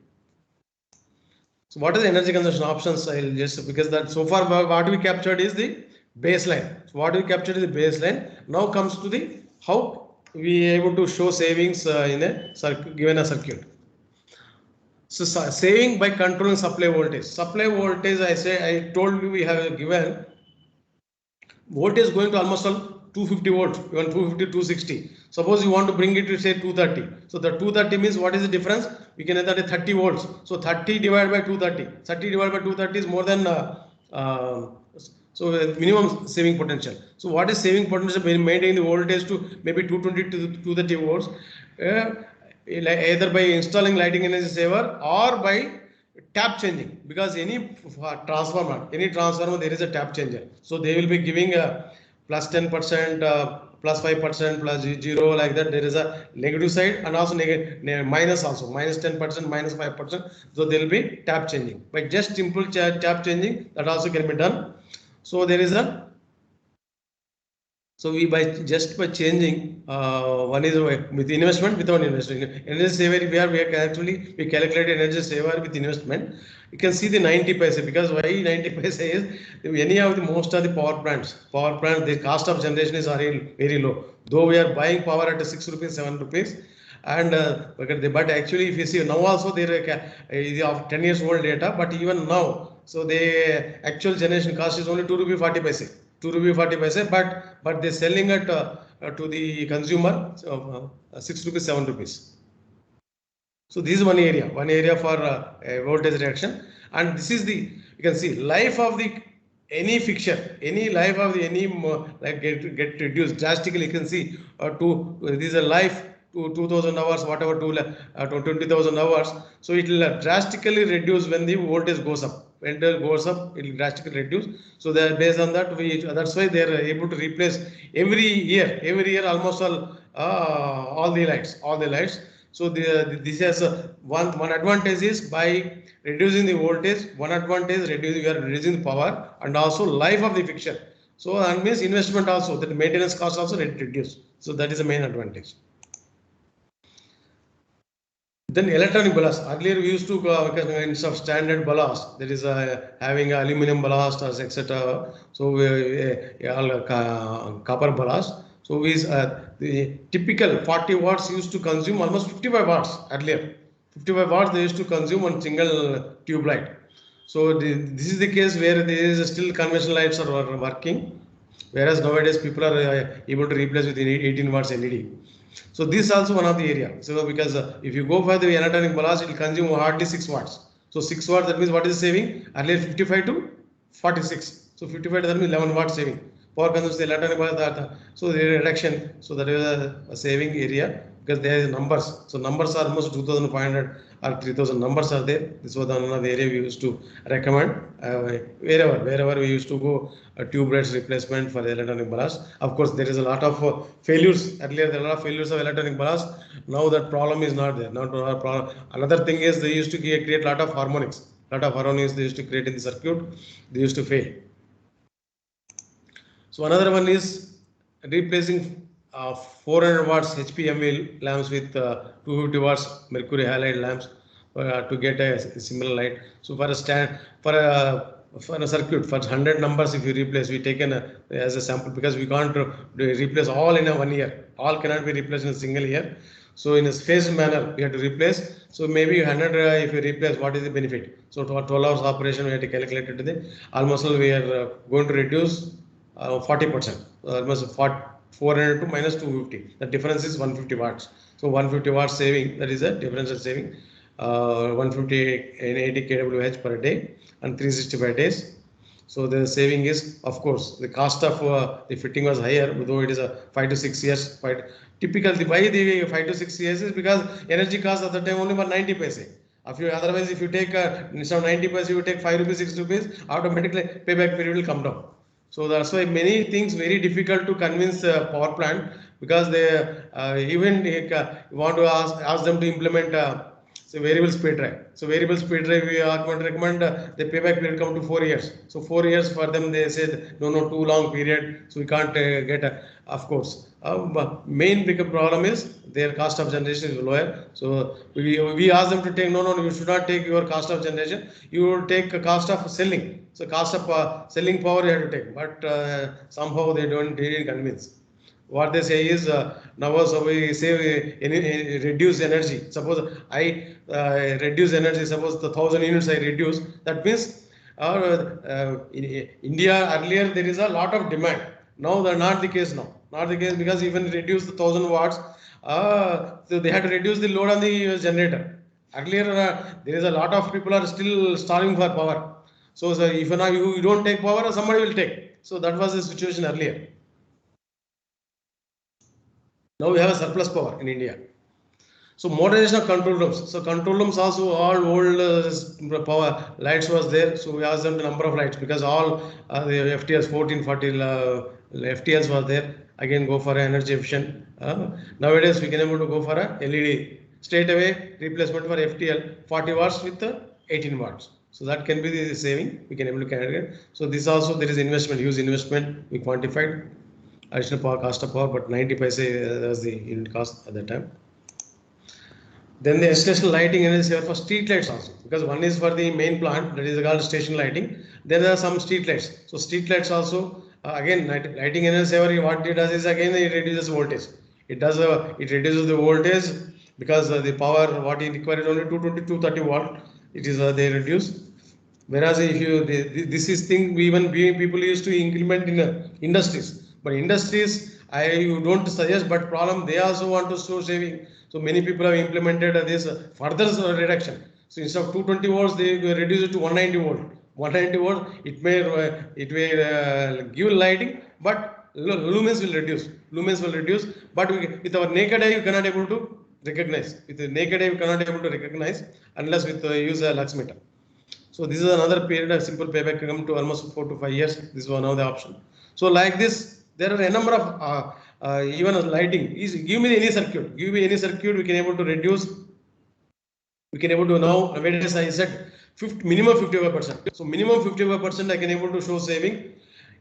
So what is the energy consumption options? I'll just, because that so far what we captured is the baseline. So what we captured is the baseline. Now comes to the how we able to show savings in a given a circuit. So saving by controlling supply voltage. Supply voltage, I told you we have given voltage going to almost all 250 volts, even 250, 260. Suppose you want to bring it to say 230. So the 230 means what is the difference? We can say that is 30 volts. So 30 divided by 230. 30 divided by 230 is more than so minimum saving potential. So what is saving potential? Maintaining the voltage to maybe 220 to 230 volts. Either by installing lighting energy saver or by tap changing, because any transformer there is a tap changer, so they will be giving a plus 10%, plus 5%, plus 0, like that. There is a negative side and also minus also, minus 10%, minus 5%. So there will be tap changing, but just simple tap changing that also can be done. So there is a, so we by changing one is with investment, without investment. Energy saver we actually we calculate energy saver with investment. You can see the 90 paise, because why 90 paise is any of the most of the power plants the cost of generation is very low. Though we are buying power at 6 rupees, 7 rupees, and but actually if you see now also there is of 10 years old data, but even now, so the actual generation cost is only 2 rupee 40 paise. 2 rupee 40 paise, but they're selling it to the consumer 6 rupees, 7 rupees. So this is one area for voltage reduction, and this is the, you can see life of the any fixture, any life of the any like get reduced drastically. You can see this is a life to 2000 hours, whatever to 20,000 hours. So it will drastically reduce when the voltage goes up. When it goes up, it will drastically reduce. So that based on that, that's why they are able to replace every year almost all the lights. So this has one advantage is by reducing the voltage. One advantage we are reducing the power and also life of the fixture. So that means investment also, that maintenance cost also reduce. So that is the main advantage. Then electronic ballast. Earlier we used to instead of standard ballast, there is having aluminum ballast or etc. So copper ballast. So the typical 40 watts used to consume almost 55 watts earlier. 55 watts they used to consume on single tube light. So this is the case where there is still conventional lights are working, whereas nowadays people are able to replace with 18 watts LED. So this is also one of the area. So because if you go for the electronic ballast, it will consume hardly 6 watts. So 6 watts, that means what is saving? Earlier 55 to 46. So 55, that means 11 watts saving. Power consumption electronic ballast, so the reduction. So that is a saving area, because there is numbers. So numbers are almost 2,500 or 3,000 numbers are there. This was another area we used to recommend wherever we used to go tube lights replacement for the electronic ballast. Of course, there is a lot of failures. Earlier, there are a lot of failures of electronic ballast. Now that problem is not there. Not a problem. Another thing is they used to create a lot of harmonics. Lot of errors they used to create in the circuit, they used to fail. So another one is replacing 400 watts HPMV lamps with 250 watts mercury halide lamps to get a similar light. So for a circuit for 100 numbers, if you replace, we taken as a sample because we can't replace all in a 1 year. All cannot be replaced in a single year. So in a phased manner, we have to replace. So maybe 100 if you replace, what is the benefit? So for 12 hours operation, we have to calculate it today. Almost we are going to reduce 40%, almost 400 to minus 250. The difference is 150 watts. So 150 watts saving, that is a difference of saving 150 and 80 kWh per day and 365 days. So the saving is, of course, the cost of the fitting was higher, though it is a 5 to 6 years. Typically, why the 5 to 6 years is because energy cost at the time only for 90 paise. Otherwise, if you take instead of 90 paise, you take 5 rupees, 6 rupees, automatically payback period will come down. So that's why many things very difficult to convince power plant because they even want to ask them to implement so variable speed drive. So variable speed drive we recommend the payback period come to 4 years. So 4 years for them they said no too long period. So we can't get of course. Main big problem is their cost of generation is lower. So we ask them to take no you should not take your cost of generation. You will take a cost of selling. So cost of selling power you have to take, but somehow they didn't convince. What they say is now also we save reduce energy. Suppose I reduce energy, suppose the 1000 units I reduce, that means in India earlier there is a lot of demand. Now they're not the case now. Not the case because even reduce the 1000 watts, so they had to reduce the load on the generator. Earlier there is a lot of people are still starving for power. So if now you don't take power, somebody will take. So that was the situation earlier. Now we have a surplus power in India. So modernization of control rooms. So control rooms also all old power lights was there. So we asked them the number of lights because all the FTS 1440 FTS was there. Again go for energy efficient. Nowadays we can able to go for a LED straight away replacement for FTL 40 watts with 18 watts. So that can be the saving we can able to carry. So this also there is investment, huge investment we quantified. Additional power cost of power, but 90 paise was the unit cost at that time. Then the station lighting energy saver for street lights also, because one is for the main plant, that is called station lighting. Then there are some street lights. So street lights also again lighting energy saver. What it does is again it reduces voltage. It does it reduces the voltage because the power what it required only 220 230 watt. It is they reduce. Whereas if you this is thing even people used to implement in industries. But industries, I don't suggest, but problem they also want to show saving. So many people have implemented this further reduction. So instead of 220 volts, they reduce it to 190 volt. 190 volt, it may give lighting, but lumens will reduce. Lumens will reduce, but with our naked eye, you cannot able to recognize. With the naked eye, you cannot able to recognize unless with use a lux meter. So this is another period of simple payback come to almost 4 to 5 years. This is one of the option. So like this. There are a number of even lighting. Give me any circuit. Give me any circuit. We can able to reduce. We can able to now. Nowadays I said minimum 55%. So minimum 55% I can able to show saving.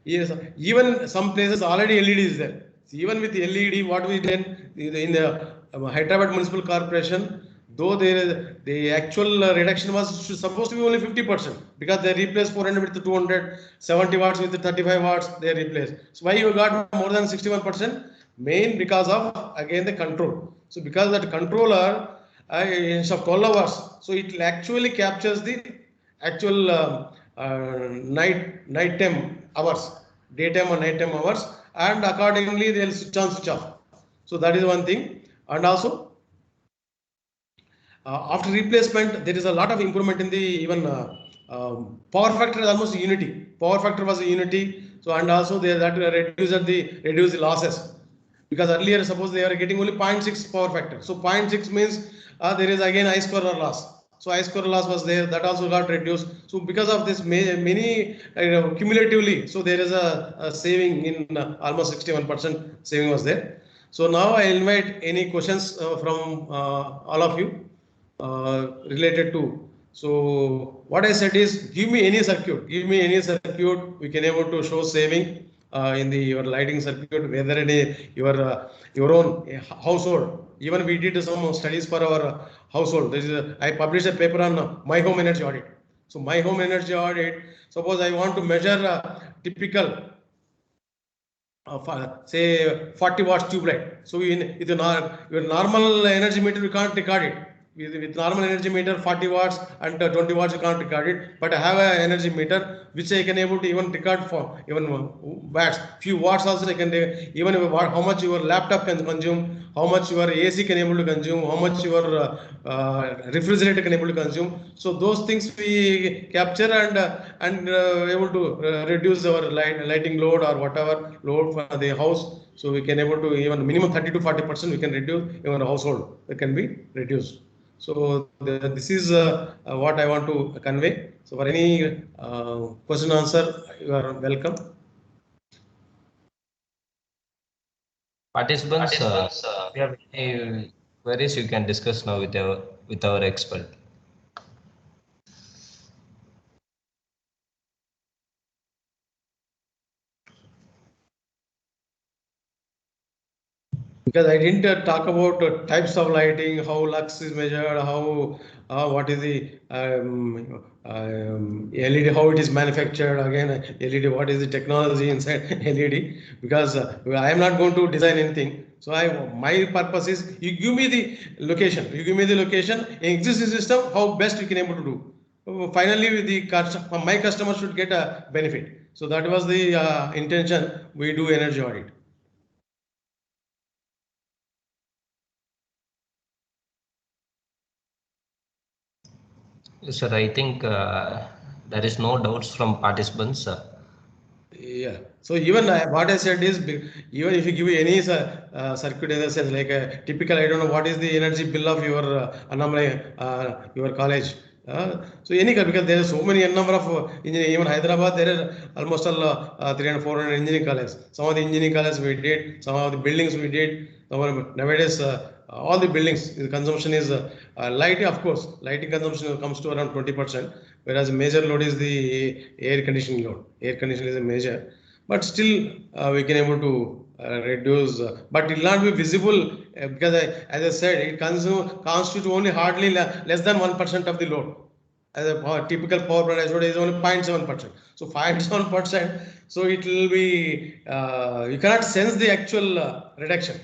Yes. Even some places already LED is there. So even with LED, what we did in the Hyderabad Municipal Corporation. Though the actual reduction was supposed to be only 50% because they replaced 400 with 200, 70 watts with 35 watts they replaced. So why you got more than 61%? Main because of again the control. So because that controller instead of 12 hours, so it actually captures the actual nighttime hours, daytime or nighttime hours, and accordingly they'll switch on, switch off. So that is one thing, and also. After replacement, there is a lot of improvement in the even power factor is almost unity. Power factor was a unity, so and also they that reduce the losses because earlier suppose they are getting only 0.6 power factor. So 0.6 means there is again I square loss. So I square loss was there, that also got reduced. So because of this many cumulatively, so there is a saving in almost 61% saving was there. So now I invite any questions from all of you. Related to So what I said is, give me any circuit, we can able to show saving in the your lighting circuit, whether any your own household. Even we did some studies for our household. I published a paper on my home energy audit. So my home energy audit. Suppose I want to measure typical say 40 watts tube light. So with your normal energy meter, you can't record it. With normal energy meter, 40 watts and 20 watts, you can't record it. But I have an energy meter which I can able to even record for even watts. Few watts also I can even how much your laptop can consume, how much your AC can able to consume, how much your refrigerator can able to consume. So those things we capture and able to reduce our lighting load or whatever load for the house. So we can able to even minimum 30 to 40% we can reduce even household. It can be reduced. So this is what I want to convey. So for any question answer, you are welcome. Participants, if you have any queries, you can discuss now with our expert. Because I didn't talk about types of lighting, how lux is measured, how what is the LED, how it is manufactured. Again, LED, what is the technology inside LED? Because I am not going to design anything. So my purpose is you give me the location. You give me the location in existing system. How best we can able to do. Finally, my customer should get a benefit. So that was the intention. We do energy audit. Sir, I think there is no doubts from participants. Yeah. So even what I said is, even if you give any circuit in the sense like a typical, I don't know what is the energy bill of your your college. So any because there are so many number of engineering. Even Hyderabad, there are almost all 300 400 engineering colleges. Some of the engineering colleges we did, some of the buildings we did. Nowadays, all the buildings, the consumption is lighting. Of course, lighting consumption comes to around 20%, whereas major load is the air conditioning load. Air conditioning is a major, but still we can able to reduce, but it will not be visible because as I said, it constitute only hardly less than 1% of the load. As a typical power plant load is only 0.7%. So 0.7%, so it will be you cannot sense the actual reduction.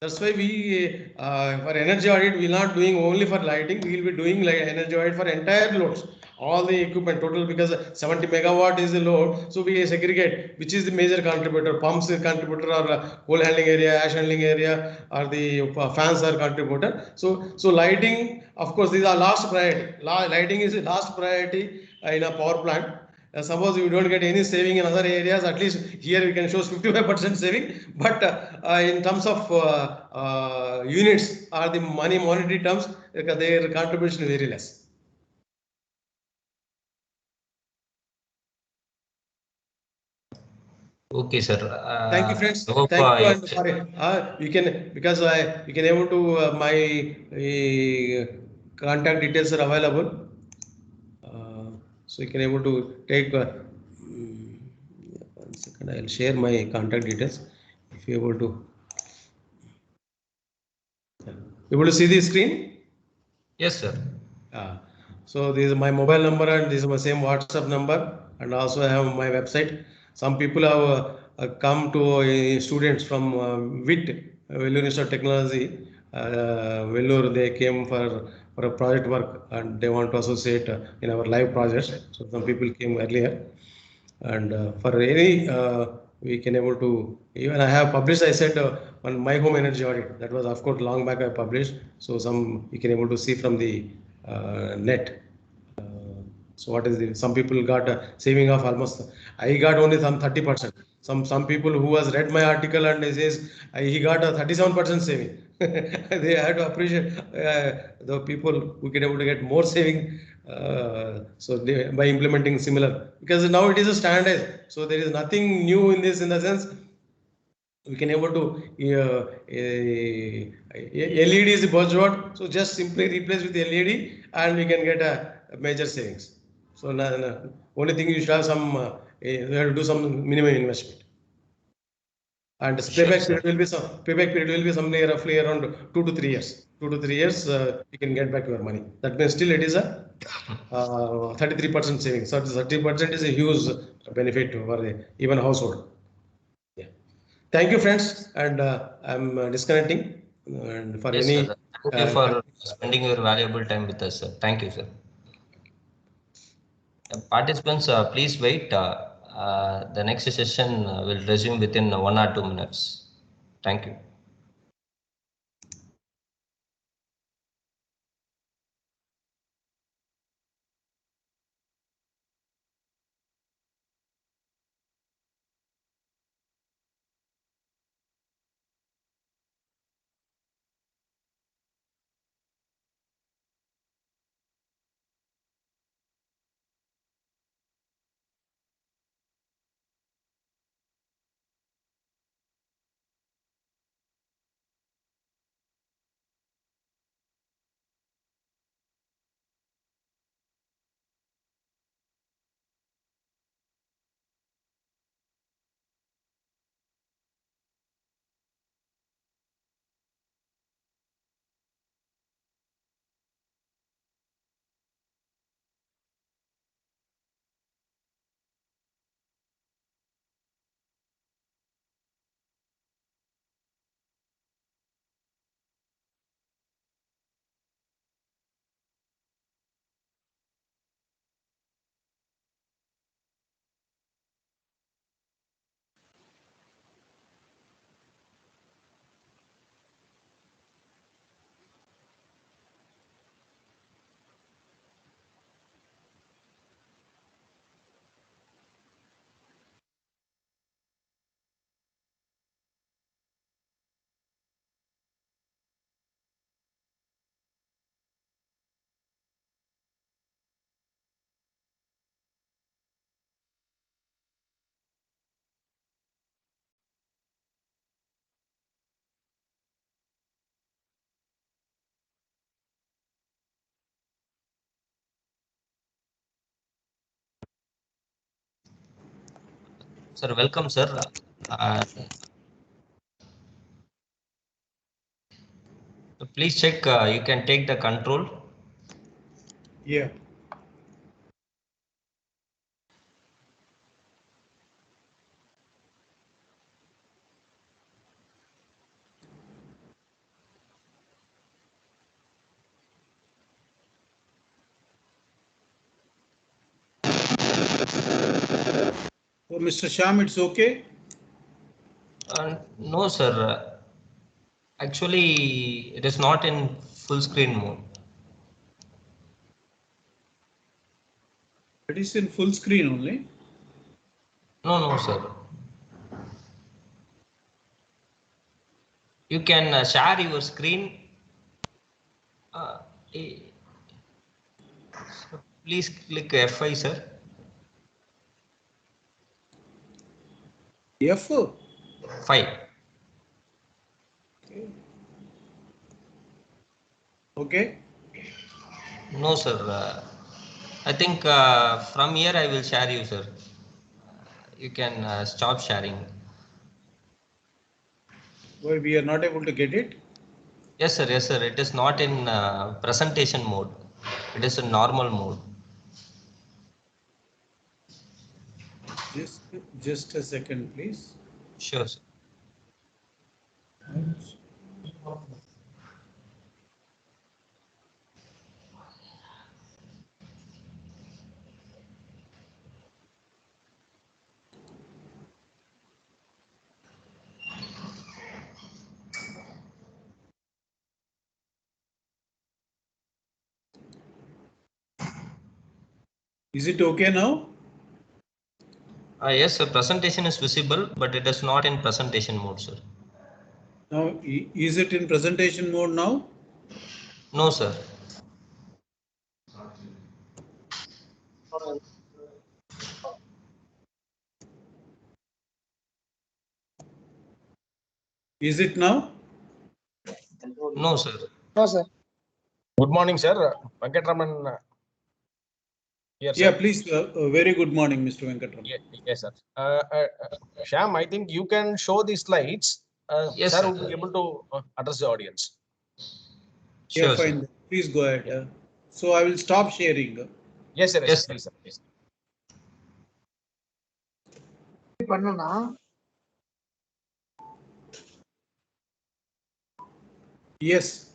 That's why we for energy audit we are not doing only for lighting. We will be doing like energy audit for entire loads, all the equipment total, because 70 megawatt is the load. So we segregate which is the major contributor. Pumps is contributor, or coal handling area, ash handling area, or the fans are contributor. So lighting, of course, these are last priority. Lighting is the last priority in a power plant. Suppose you don't get any saving in other areas, at least here we can show 55% saving. But in terms of units or the monetary terms, their contribution is very less. Okay, sir. Thank you, friends. I hope Thank you. And sorry, you can, because you can able to my contact details are available. So you can able to take. 1 second, I'll share my contact details. If you able to. Able to see the screen? yes, sir. So this is my mobile number and this is my same WhatsApp number, and also I have my website. Some people have come to students from WIT, Vellore Institute of Technology, Vellore. They came for a project work and they want to associate in our live projects. So some people came earlier, and for any we can able to, even I have published, I said on my home energy audit, that was of course long back I published. So some you can able to see from the net. So what is the, some people got a saving of almost, I got only some 30%. Some people who has read my article and he says he got a 37% saving. They have to appreciate the people who can able to get more saving. So by implementing similar, because now it is a standard. So there is nothing new in this, in the sense we can able to LED is the buzzword, so just simply replace with LED and we can get a major savings. So only thing you should have some, you have to do some minimum investment. And payback period will be somewhere roughly around 2 to 3 years. 2 to 3 years, you can get back your money. That means still it is a 33% savings. So 30% is a huge benefit for the even household. Yeah. Thank you, friends, and I'm disconnecting. And for Yes, any, sir. Thank you for spending your valuable time with us, sir. Thank you, sir. Participants, please wait. The next session will resume within 1 or 2 minutes. Thank you. Sir, welcome, sir. Please check. You can take the control. Yeah. Oh, Mr. Sham, it's okay? No, sir. Actually, it is not in full screen mode. It is in full screen only. No, no, sir. You can share your screen. Eh, so please click F5, sir. F. 5. Okay. No, sir. I think from here I will share you, sir. You can stop sharing. Why we are not able to get it? Yes, sir. Yes, sir. It is not in presentation mode. It is in normal mode. Just a second, please. Sure, sir. Is it okay now? Yes, sir. Presentation is visible, but it is not in presentation mode, sir. Now, is it in presentation mode now? No, sir. Is it now? No, sir. No, sir. Good morning, sir. Venkata here, sir. Yeah, please. Very good morning, Mr. Venkatraman. Yes, sir. Shyam, I think you can show the slides. Yes, Sir sir. will be able to address the audience. Yeah, Sure, fine. sir. Please go ahead. So I will stop sharing. Yes, sir. Yes, sir. Please, sir. Please. Yes.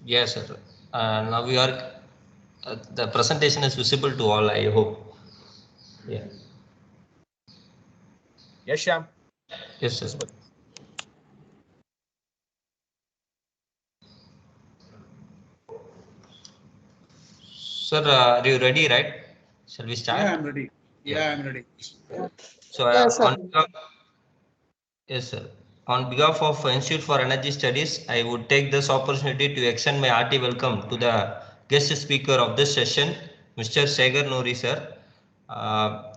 Yes, sir. Now we are, the presentation is visible to all, I hope. Yeah. Yes, Shyam. Yes, sir. Visible. Sir, are you ready, right? Shall we start? Yeah, I'm ready. Yeah. Yeah, I'm ready. So, Yes, sir. yes, sir. On behalf of Institute for Energy Studies, I would take this opportunity to extend my hearty welcome to the guest speaker of this session, Mr. Segar Nori, sir.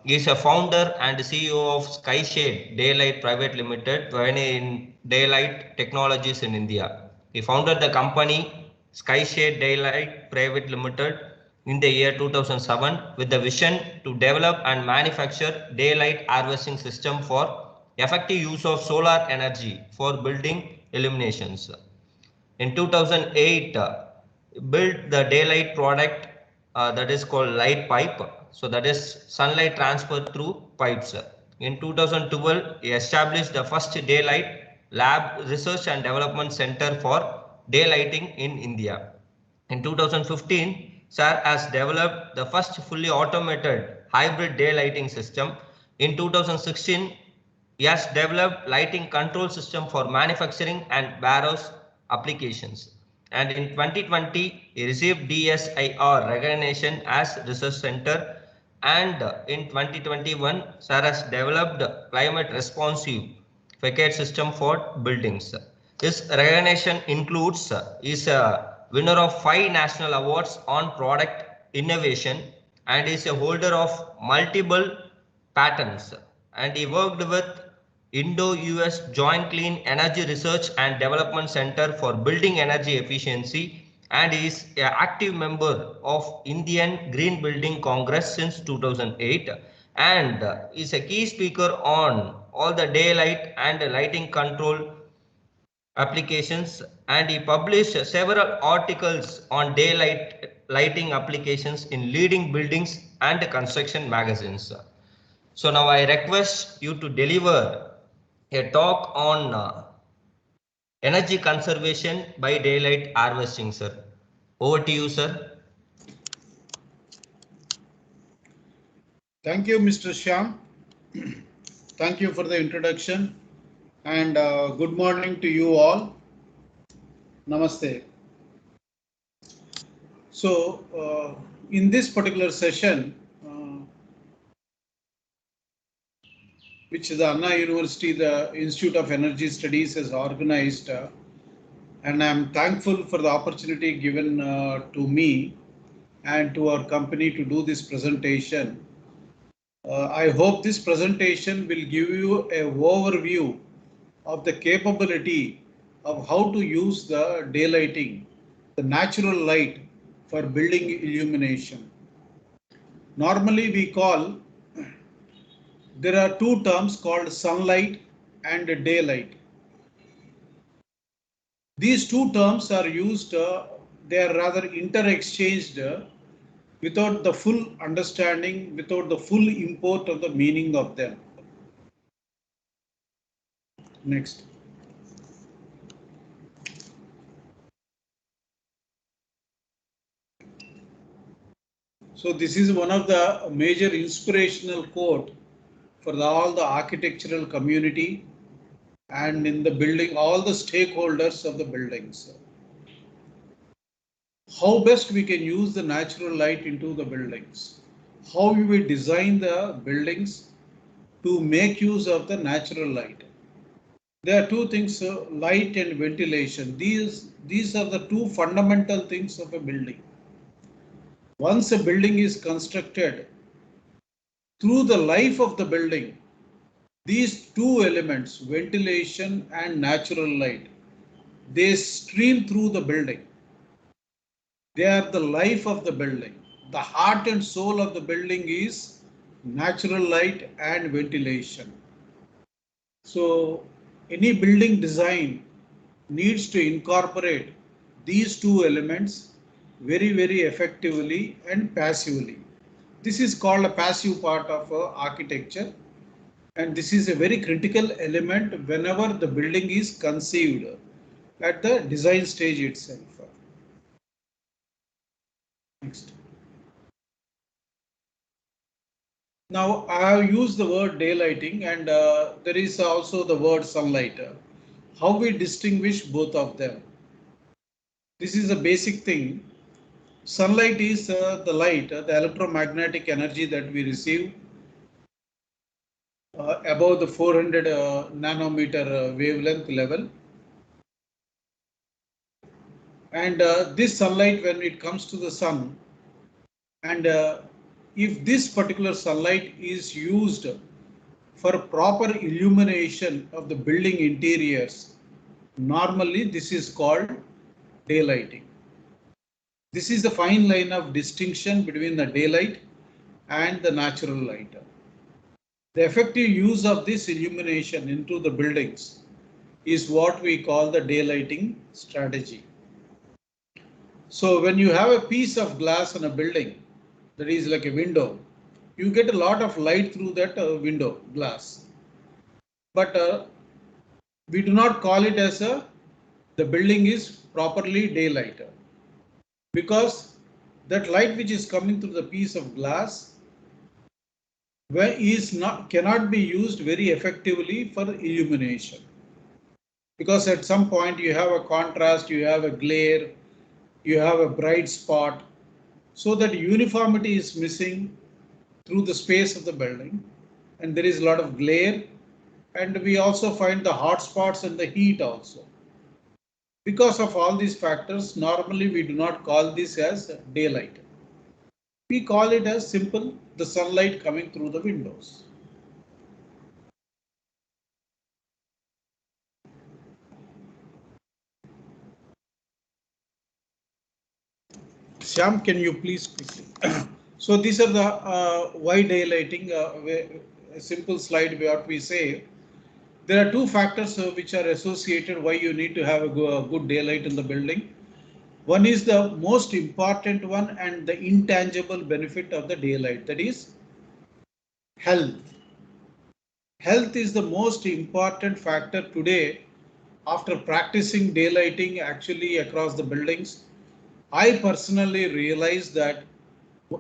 He is a founder and CEO of Skyshade Daylight Private Limited, pioneer in daylight technologies in India. He founded the company Skyshade Daylight Private Limited in the year 2007 with the vision to develop and manufacture daylight harvesting system for effective use of solar energy for building illuminations. In 2008, built the daylight product that is called light pipe. So that is sunlight transfer through pipes. In 2012, he established the first daylight lab research and development center for daylighting in India. In 2015, SAR has developed the first fully automated hybrid daylighting system. In 2016, he has developed lighting control system for manufacturing and warehouse applications. And in 2020, he received DSIR recognition as research center. And in 2021, SAR has developed climate responsive facade system for buildings. This recognition includes is a winner of 5 national awards on product innovation and is a holder of multiple patents. And he worked with Indo-US Joint Clean Energy Research and Development Center for Building Energy Efficiency and is an active member of Indian Green Building Congress since 2008 and is a key speaker on all the daylight and lighting control applications and he published several articles on daylight lighting applications in leading buildings and construction magazines. So now I request you to deliver a talk on energy conservation by daylight harvesting, sir. Over to you, sir. Thank you, Mr. Shyam. Thank you for the introduction and good morning to you all. Namaste. So, in this particular session, which the Anna University, the Institute of Energy Studies has organized, and I'm thankful for the opportunity given to me and to our company to do this presentation. I hope this presentation will give you an overview of the capability of how to use the daylighting, the natural light for building illumination. Normally we call, there are two terms called sunlight and daylight. These two terms are used, they are rather interexchanged without the full understanding, without the full import of the meaning of them. Next. So this is one of the major inspirational quote for all the architectural community and in the building, all the stakeholders of the buildings. How best we can use the natural light into the buildings. How we will design the buildings to make use of the natural light. There are two things, light and ventilation. These are the two fundamental things of a building. Once a building is constructed, through the life of the building, these two elements, ventilation and natural light, they stream through the building. They are the life of the building. The heart and soul of the building is natural light and ventilation. So any building design needs to incorporate these two elements very, very effectively and passively. This is called a passive part of architecture, and this is a very critical element whenever the building is conceived at the design stage itself. Next. Now I have used the word daylighting, and there is also the word sunlight. How we distinguish both of them? This is a basic thing. Sunlight is the light, the electromagnetic energy that we receive above the 400 nanometer wavelength level. And this sunlight, when it comes to the sun, and if this particular sunlight is used for proper illumination of the building interiors, normally this is called daylighting. This is the fine line of distinction between the daylight and the natural light. The effective use of this illumination into the buildings is what we call the daylighting strategy. So when you have a piece of glass on a building that is like a window, you get a lot of light through that window glass. But we do not call it as the building is properly daylight, because that light which is coming through the piece of glass cannot be used very effectively for illumination, because at some point you have a contrast, you have a glare, you have a bright spot, so that uniformity is missing through the space of the building, and there is a lot of glare, and we also find the hot spots and the heat also. Because of all these factors, normally we do not call this as daylight. We call it as simple, the sunlight coming through the windows. Shyam, can you please quickly? So these are the why daylighting, a simple slide what we say. There are two factors which are associated why you need to have a good daylight in the building. One is the most important one and the intangible benefit of the daylight, that is health. Health is the most important factor today. After practicing daylighting actually across the buildings, I personally realized that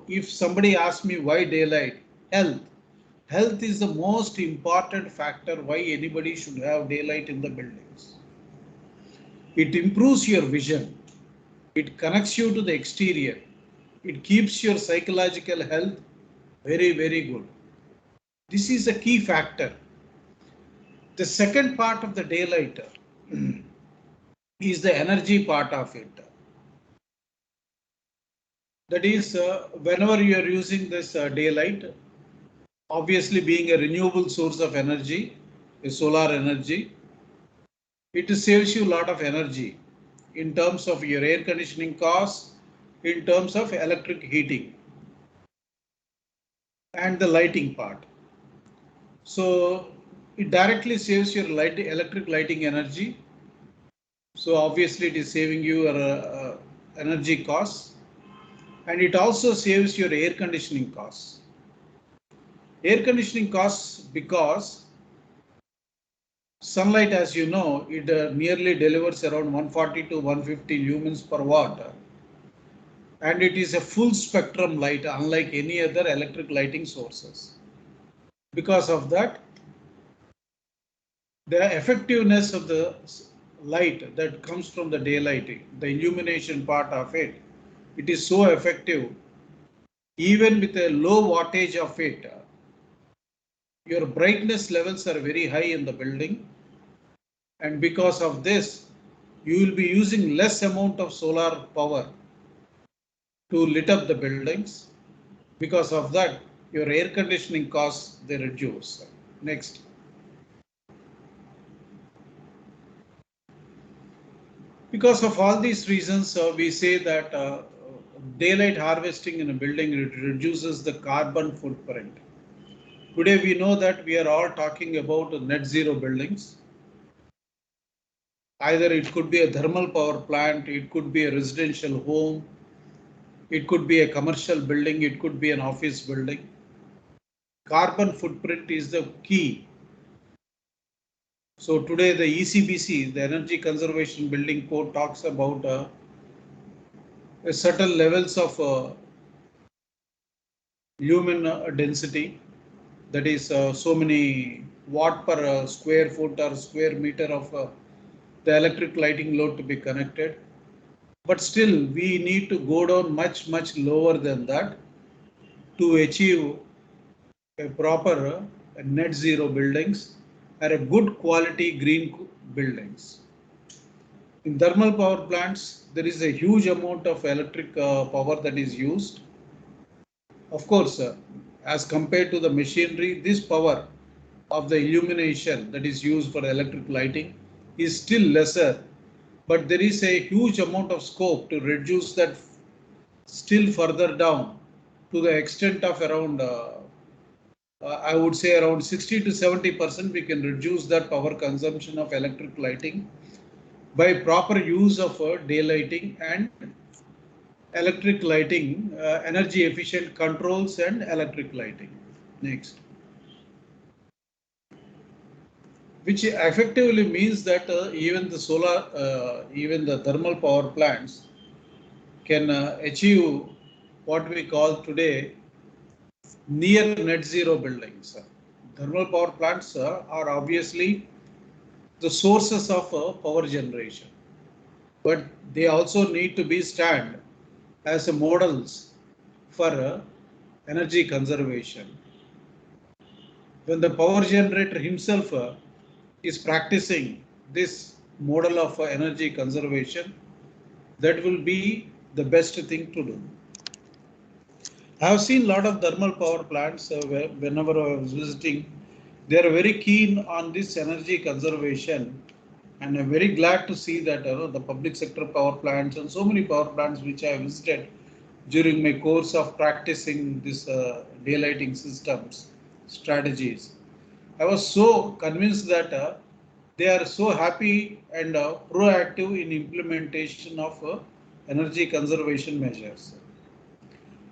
if somebody asks me why daylight, health is the most important factor why anybody should have daylight in the buildings. It improves your vision. It connects you to the exterior. It keeps your psychological health very, very good. This is a key factor. The second part of the daylight is the energy part of it. That is, whenever you are using this daylight, obviously being a renewable source of energy, a solar energy, it saves you a lot of energy in terms of your air conditioning costs, in terms of electric heating and the lighting part. So it directly saves your electric lighting energy. So obviously it is saving you your energy costs, and it also saves your air conditioning costs. Air conditioning costs because sunlight, as you know, it nearly delivers around 140 to 150 lumens per watt. And it is a full spectrum light, unlike any other electric lighting sources. Because of that, the effectiveness of the light that comes from the daylighting, the illumination part of it, it is so effective. Even with a low wattage of it, your brightness levels are very high in the building, And because of this, you will be using less amount of solar power to lit up the buildings. Because of that, your air conditioning costs, they reduce. Next. Because of all these reasons, we say that daylight harvesting in a building reduces the carbon footprint. Today we know that we are all talking about net zero buildings. Either it could be a thermal power plant, it could be a residential home, it could be a commercial building, it could be an office building. Carbon footprint is the key. So today the ECBC, the Energy Conservation Building Code, talks about certain levels of lumen density, that is so many watt per square foot or square meter of the electric lighting load to be connected. But still we need to go down much lower than that to achieve a proper net zero buildings or a good quality green buildings. In thermal power plants, there is a huge amount of electric power that is used. Of course, as compared to the machinery, this power of the illumination that is used for electric lighting is still lesser, but there is a huge amount of scope to reduce that still further down to the extent of around I would say around 60 to 70% we can reduce that power consumption of electric lighting by proper use of daylighting and electric lighting, energy efficient controls and electric lighting. Next. Which effectively means that even the solar, even the thermal power plants can achieve what we call today near net zero buildings. Thermal power plants are obviously the sources of power generation, but they also need to be stand as a models for energy conservation. When the power generator himself is practicing this model of energy conservation, that will be the best thing to do. I have seen a lot of thermal power plants whenever I was visiting. They are very keen on this energy conservation, and I'm very glad to see that the public sector power plants and so many power plants which I visited during my course of practicing this daylighting systems strategies. I was so convinced that they are so happy and proactive in implementation of energy conservation measures.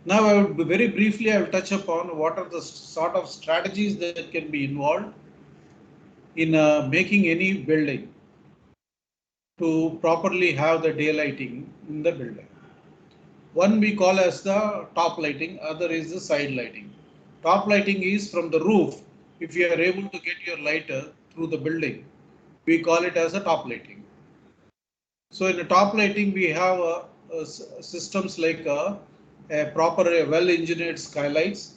Now, I would very briefly I will touch upon what are the sort of strategies that can be involved in making any building to properly have the daylighting in the building. One we call as the top lighting, other is the side lighting. Top lighting is from the roof. If you are able to get your light through the building, we call it as a top lighting. So in the top lighting, we have systems like a proper well-engineered skylights.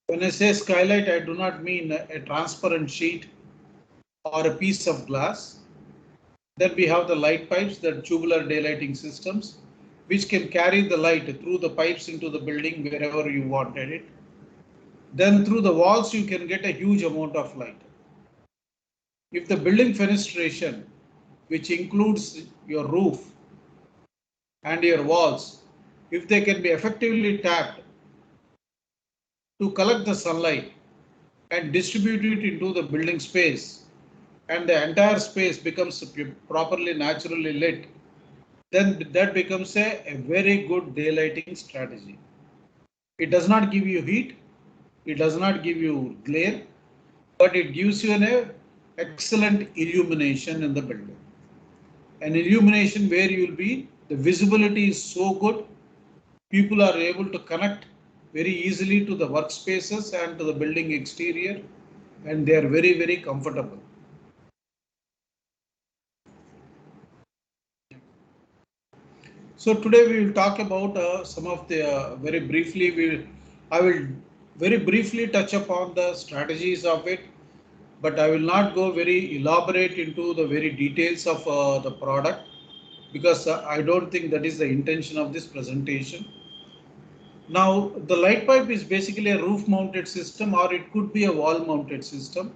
When I say skylight, I do not mean a transparent sheet or a piece of glass. Then we have the light pipes, the tubular daylighting systems, which can carry the light through the pipes into the building wherever you wanted it. Then through the walls, you can get a huge amount of light. If the building fenestration, which includes your roof and your walls, if they can be effectively tapped to collect the sunlight and distribute it into the building space, and the entire space becomes properly naturally lit, then that becomes a very good daylighting strategy. It does not give you heat, it does not give you glare, but it gives you an excellent illumination in the building. An illumination where you will be, the visibility is so good, people are able to connect very easily to the workspaces and to the building exterior, and they are very comfortable. So today we will talk about some of the very briefly. I will very briefly touch upon the strategies of it, but I will not go very elaborate into the very details of the product, because I don't think that is the intention of this presentation. Now, the light pipe is basically a roof mounted system, or it could be a wall mounted system,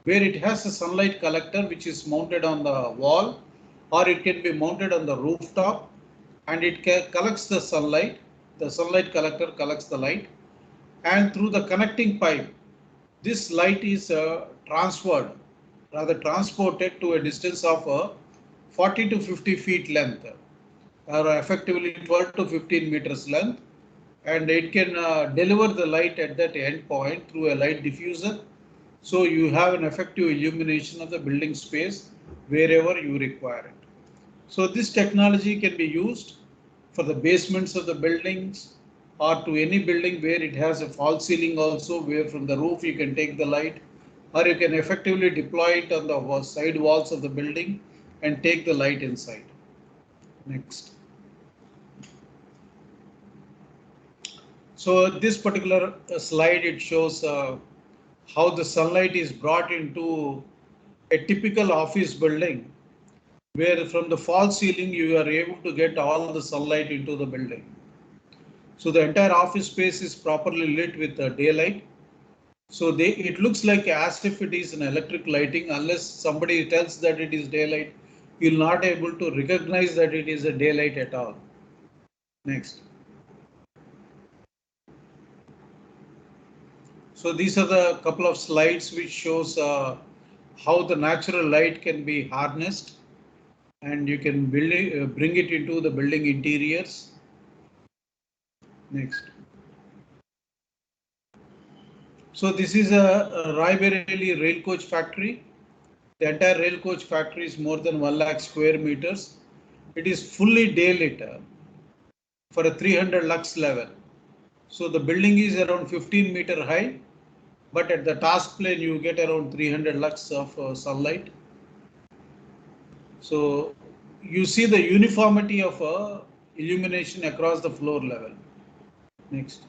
where it has a sunlight collector which is mounted on the wall, or it can be mounted on the rooftop, and it collects the sunlight. The sunlight collector collects the light, and through the connecting pipe, this light is transported to a distance of 40 to 50 feet length, or effectively 12 to 15 meters length, and it can deliver the light at that end point through a light diffuser. So you have an effective illumination of the building space wherever you require it. So this technology can be used for the basements of the buildings, or to any building where it has a false ceiling also, where from the roof you can take the light, or you can effectively deploy it on the side walls of the building and take the light inside. Next. So this particular slide, it shows how the sunlight is brought into a typical office building, where from the false ceiling you are able to get all the sunlight into the building. So the entire office space is properly lit with daylight. So it looks like as if it is an electric lighting. Unless somebody tells that it is daylight, you'll not able to recognize that it is a daylight at all. Next. So these are the couple of slides which shows how the natural light can be harnessed, and you can bring it into the building interiors. Next. So this is a Raebareli rail coach factory. The entire rail coach factory is more than 1 lakh square meters. It is fully day lit for a 300 lux level. So the building is around 15-meter high, but at the task plane you get around 300 lux of sunlight. So you see the uniformity of illumination across the floor level. Next.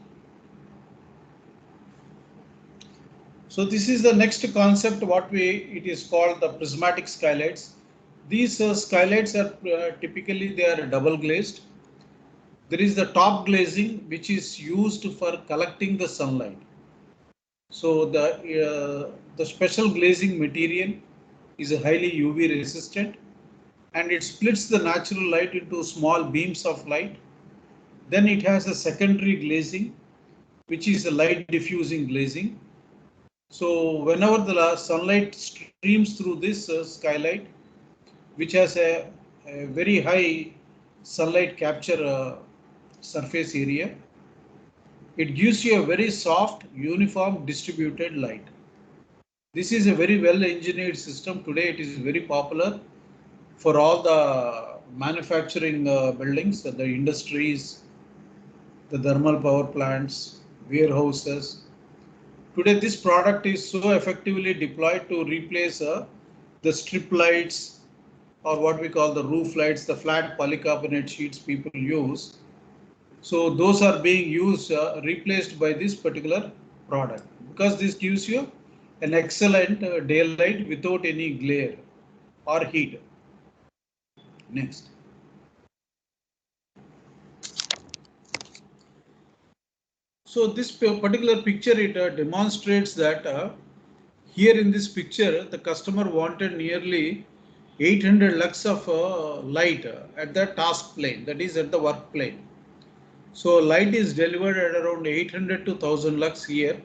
So this is the next concept, it is called the prismatic skylights. These skylights are typically they are double glazed. There is the top glazing which is used for collecting the sunlight. So the special glazing material is highly UV resistant, and it splits the natural light into small beams of light. Then it has a secondary glazing, which is a light diffusing glazing. So whenever the sunlight streams through this skylight, which has a very high sunlight capture surface area, it gives you a very soft, uniform, distributed light. This is a very well engineered system. Today it is very popular for all the manufacturing buildings, the industries, the thermal power plants, warehouses. Today this product is so effectively deployed to replace the strip lights, or what we call the roof lights, the flat polycarbonate sheets people use. So those are being used, replaced by this particular product, because this gives you an excellent daylight without any glare or heat. Next. So this particular picture, it demonstrates that here in this picture, the customer wanted nearly 800 lux of light at the task plane, that is at the work plane. So light is delivered at around 800 to 1000 lux here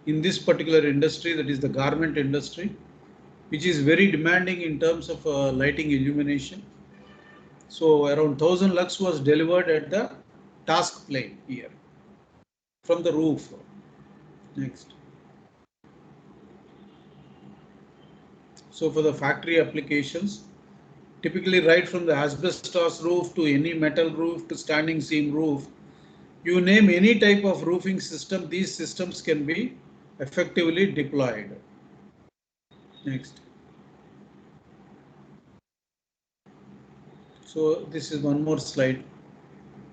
in this particular industry, that is the garment industry, which is very demanding in terms of lighting illumination. So around 1000 lux was delivered at the task plane here from the roof. Next. So for the factory applications, typically right from the asbestos roof to any metal roof to standing seam roof, you name any type of roofing system, these systems can be effectively deployed. Next. So this is one more slide.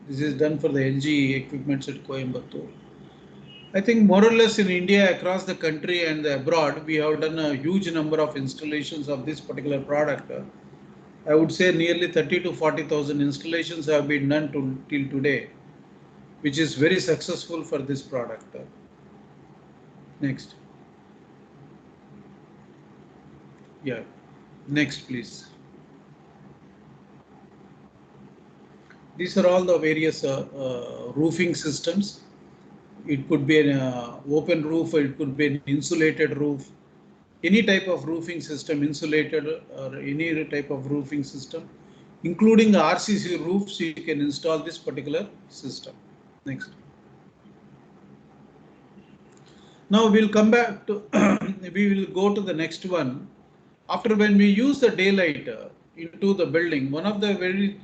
This is done for the LG equipments at Coimbatore. I think more or less in India, across the country and abroad, we have done a huge number of installations of this particular product. I would say nearly 30 to 40,000 installations have been done till today, which is very successful for this product. Next. Yeah. Next, please. These are all the various roofing systems. It could be an open roof, or it could be an insulated roof. Any type of roofing system, insulated or any type of roofing system, including the RCC roofs, you can install this particular system. Next. Now we'll come back to, we will go to the next one. After when we use the daylight into the building, one of the very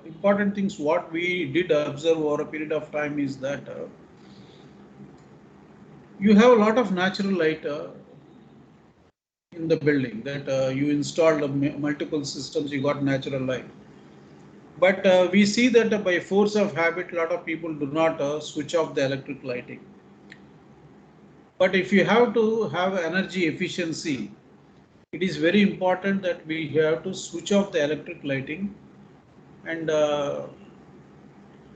important things what we did observe over a period of time is that you have a lot of natural light in the building, that you installed multiple systems, you got natural light. But we see that by force of habit, a lot of people do not switch off the electric lighting. But if you have to have energy efficiency, it is very important that we have to switch off the electric lighting. And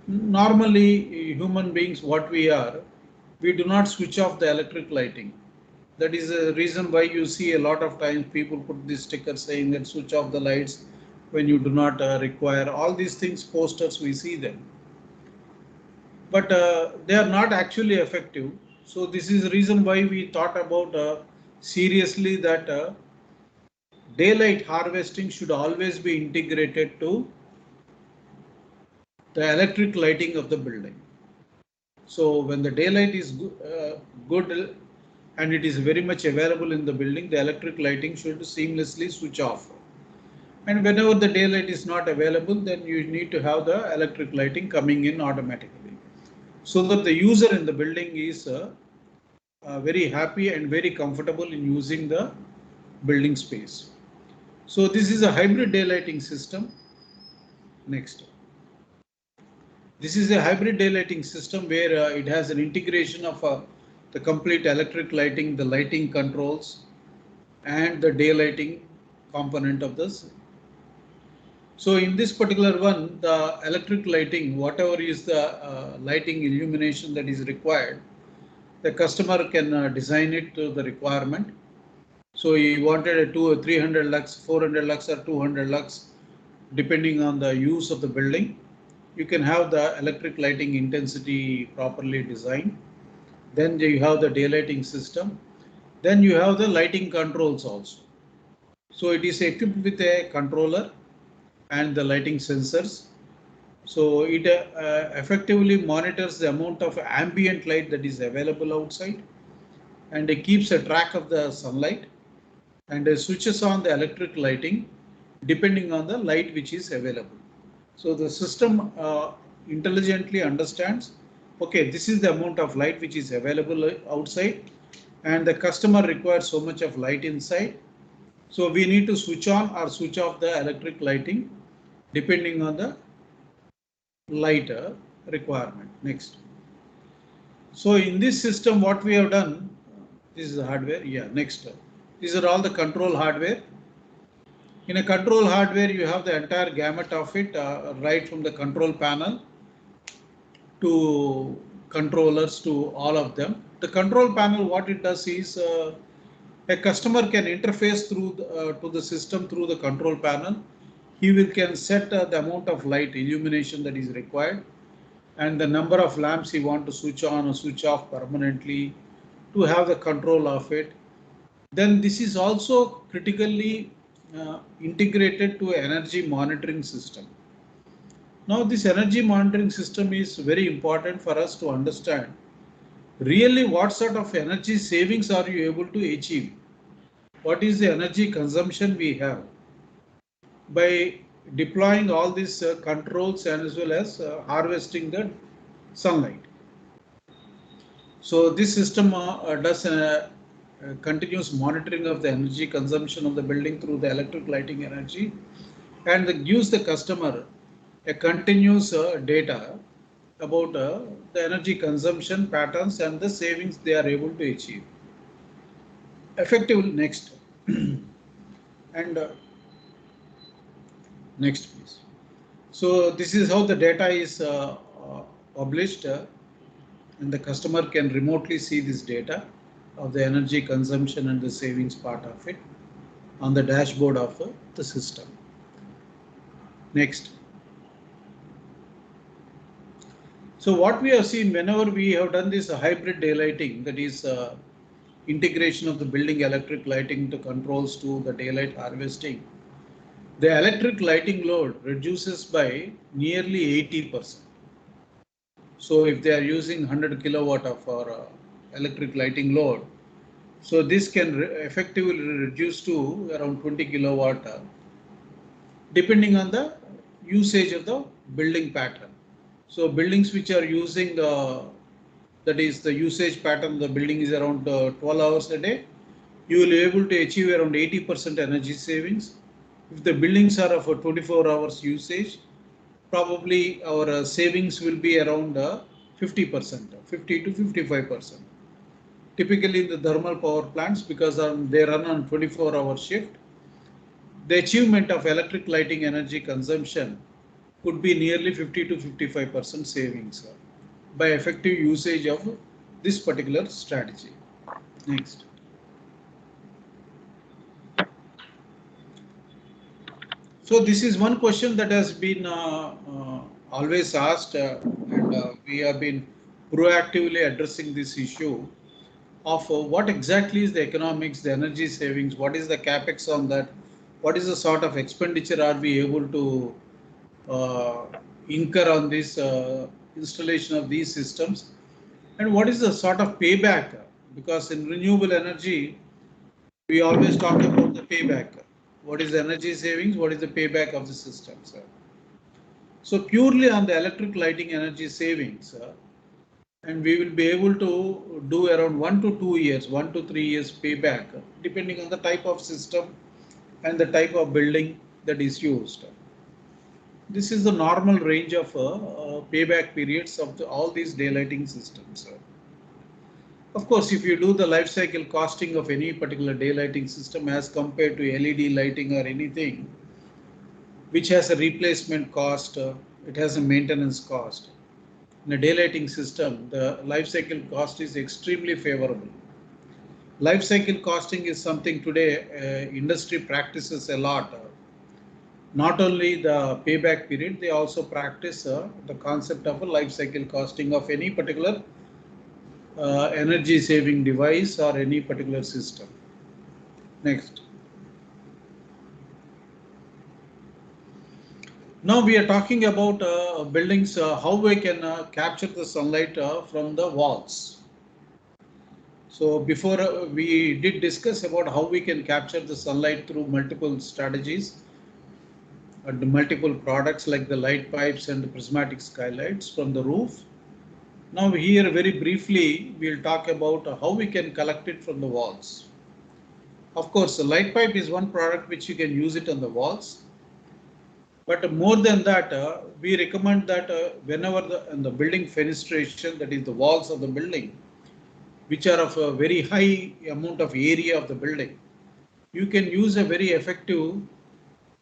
normally, human beings, what we are, we do not switch off the electric lighting. That is the reason why you see a lot of times people put this sticker saying that switch off the lights when you do not require. All these things, posters, we see them. But they are not actually effective. So this is the reason why we thought about seriously that daylight harvesting should always be integrated to the electric lighting of the building. So when the daylight is good and it is very much available in the building, the electric lighting should seamlessly switch off. And whenever the daylight is not available, then you need to have the electric lighting coming in automatically, so that the user in the building is very happy and very comfortable in using the building space. So this is a hybrid daylighting system. Next. This is a hybrid daylighting system where it has an integration of the complete electric lighting, the lighting controls, and the daylighting component of this. So in this particular one, the electric lighting, whatever is the lighting illumination that is required, the customer can design it to the requirement. So he wanted a 300 lux, 400 lux or 200 lux, depending on the use of the building. You can have the electric lighting intensity properly designed. Then you have the daylighting system. Then you have the lighting controls also. So it is equipped with a controller and the lighting sensors. So it effectively monitors the amount of ambient light that is available outside, and it keeps a track of the sunlight, and it switches on the electric lighting depending on the light which is available. So the system intelligently understands, okay, this is the amount of light which is available outside, and the customer requires so much of light inside. So we need to switch on or switch off the electric lighting depending on the light requirement. Next. So in this system, what we have done, this is the hardware. Yeah, next. These are all the control hardware. In a control hardware, you have the entire gamut of it, right from the control panel to controllers to all of them. The control panel, what it does is a customer can interface through to the system through the control panel. He can set the amount of light illumination that is required and the number of lamps he wants to switch on or switch off permanently to have the control of it. Then this is also critically integrated to an energy monitoring system. Now this energy monitoring system is very important for us to understand really what sort of energy savings are you able to achieve. What is the energy consumption we have by deploying all these controls and as well as harvesting the sunlight. So this system does continuous monitoring of the energy consumption of the building through the electric lighting energy, and gives the customer a continuous data about the energy consumption patterns and the savings they are able to achieve. Effective next. And next please. So this is how the data is published and the customer can remotely see this data of the energy consumption and the savings part of it on the dashboard of the system. Next. So what we have seen whenever we have done this hybrid daylighting, that is integration of the building electric lighting to controls to the daylight harvesting, the electric lighting load reduces by nearly 80%. So if they are using 100 kilowatt of our electric lighting load, so this can effectively reduce to around 20 kilowatt depending on the usage of the building pattern. So buildings which are using that is the usage pattern, the building is around 12 hours a day, you will be able to achieve around 80% energy savings. If the buildings are of a 24 hours usage, probably our savings will be around 50%, 50 to 55%. Typically in the thermal power plants, because they run on 24-hour shift, the achievement of electric lighting energy consumption could be nearly 50 to 55% savings by effective usage of this particular strategy. Next. So this is one question that has been always asked and we have been proactively addressing this issue of what exactly is the economics, the energy savings, what is the capex on that, what is the sort of expenditure are we able to incur on this installation of these systems, and what is the sort of payback, because in renewable energy we always talk about the payback. What is the energy savings? What is the payback of the system? So purely on the electric lighting energy savings, and we will be able to do around 1 to 2 years, 1 to 3 years payback, depending on the type of system and the type of building that is used. This is the normal range of payback periods of all these daylighting systems. Of course, if you do the life cycle costing of any particular daylighting system as compared to LED lighting or anything, which has a replacement cost, it has a maintenance cost. In a daylighting system, the life cycle cost is extremely favorable. Life cycle costing is something today industry practices a lot. Not only the payback period, they also practice the concept of a life cycle costing of any particular energy saving device or any particular system. Next. Now we are talking about buildings, how we can capture the sunlight from the walls. So before we did discuss about how we can capture the sunlight through multiple strategies and multiple products like the light pipes and the prismatic skylights from the roof. Now here very briefly we'll talk about how we can collect it from the walls. Of course, the light pipe is one product which you can use it on the walls. But more than that, we recommend that whenever the building fenestration, that is the walls of the building, which are of a very high amount of area of the building, you can use a very effective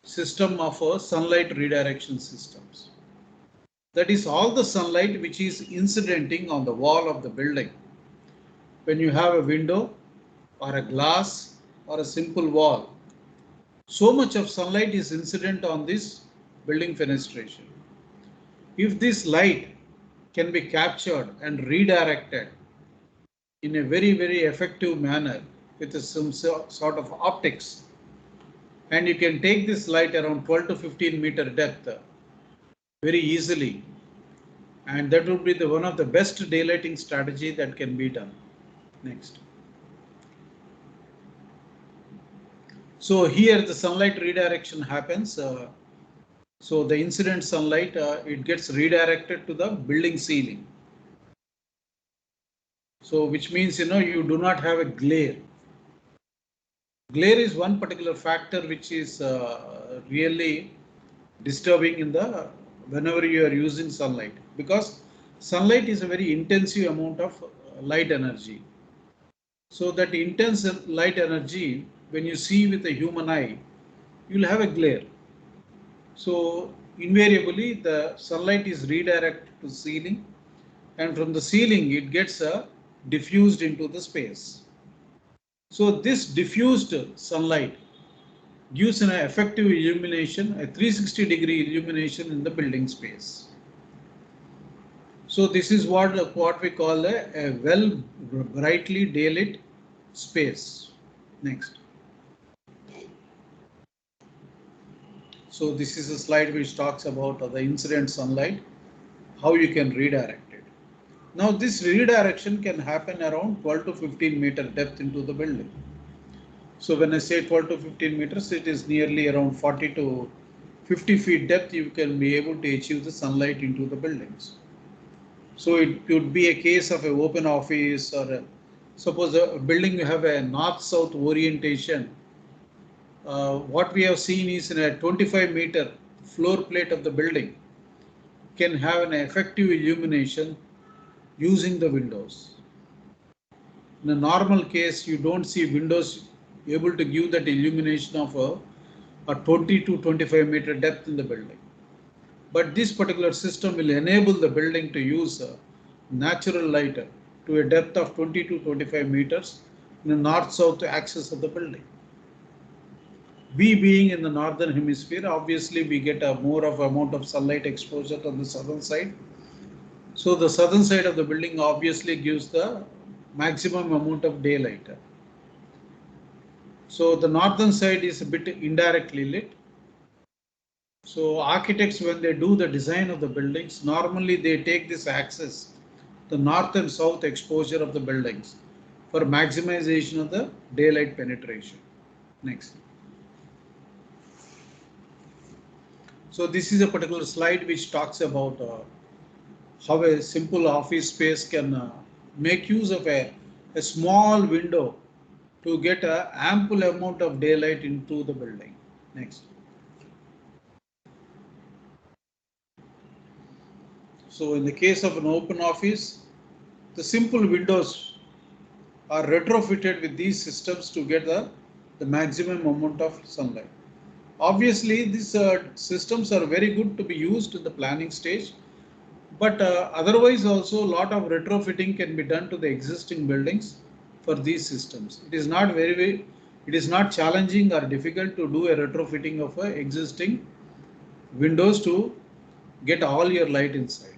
system of sunlight redirection systems. That is all the sunlight which is incidenting on the wall of the building. When you have a window or a glass or a simple wall, so much of sunlight is incident on this building fenestration. If this light can be captured and redirected in a very, very effective manner with some sort of optics, and you can take this light around 12 to 15 meter depth very easily, and that would be the one of the best daylighting strategy that can be done. Next. So here the sunlight redirection happens. So the incident sunlight, it gets redirected to the building ceiling. So which means, you do not have a glare. Glare is one particular factor which is really disturbing in the whenever you are using sunlight, because sunlight is a very intensive amount of light energy. So that intense light energy, when you see with the human eye, you will have a glare. So invariably the sunlight is redirected to ceiling, and from the ceiling it gets diffused into the space. So this diffused sunlight gives an effective illumination, a 360-degree illumination in the building space. So this is what we call a well brightly daylit space. Next. So this is a slide which talks about the incident sunlight, how you can redirect it. Now this redirection can happen around 12 to 15 meter depth into the building. So when I say 12 to 15 meters, it is nearly around 40 to 50 feet depth you can be able to achieve the sunlight into the buildings. So it could be a case of an open office, or suppose a building you have a north-south orientation. What we have seen is in a 25-meter floor plate of the building can have an effective illumination using the windows. In a normal case, you don't see windows able to give that illumination of a 20 to 25 meter depth in the building. But this particular system will enable the building to use natural light to a depth of 20 to 25 meters in the north-south axis of the building. We being in the northern hemisphere, obviously we get a more of amount of sunlight exposure on the southern side. So the southern side of the building obviously gives the maximum amount of daylight. So the northern side is a bit indirectly lit. So architects, when they do the design of the buildings, normally they take this axis, the north and south exposure of the buildings, for maximization of the daylight penetration. Next. So this is a particular slide which talks about how a simple office space can make use of a small window to get an ample amount of daylight into the building. Next. So in the case of an open office, the simple windows are retrofitted with these systems to get the maximum amount of sunlight. Obviously, these systems are very good to be used in the planning stage, but otherwise also a lot of retrofitting can be done to the existing buildings for these systems. It is not challenging or difficult to do a retrofitting of existing windows to get all your light inside.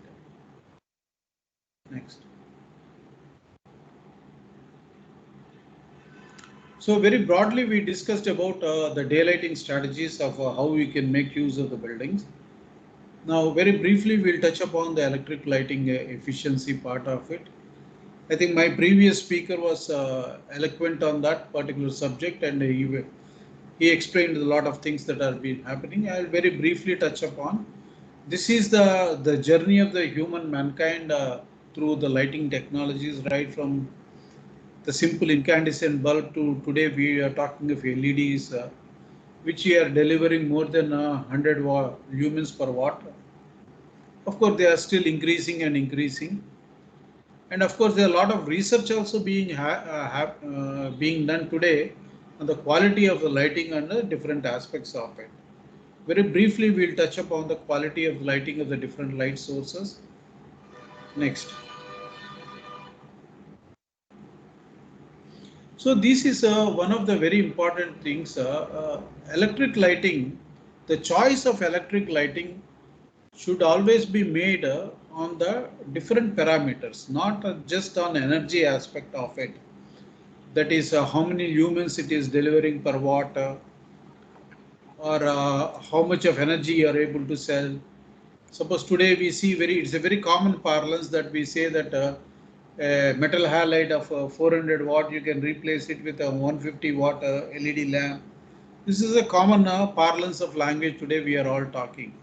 Next. So very broadly, we discussed about the daylighting strategies of how we can make use of the buildings. Now, very briefly, we'll touch upon the electric lighting efficiency part of it. I think my previous speaker was eloquent on that particular subject, and he explained a lot of things that have been happening. I'll very briefly touch upon. This is the journey of the human mankind through the lighting technologies, right from the simple incandescent bulb to today we are talking of LEDs, which we are delivering more than 100 lumens per watt. Of course, they are still increasing and increasing. And of course, there are a lot of research also being done today on the quality of the lighting and the different aspects of it. Very briefly, we'll touch upon the quality of the lighting of the different light sources. Next. So this is one of the very important things. Electric lighting, the choice of electric lighting should always be made on the different parameters, not just on energy aspect of it. That is how many lumens it is delivering per watt, or how much of energy you are able to sell. Suppose today we see it's a very common parlance that we say that a metal halide of 400 watt, you can replace it with a 150 watt LED lamp. This is a common parlance of language today we are all talking.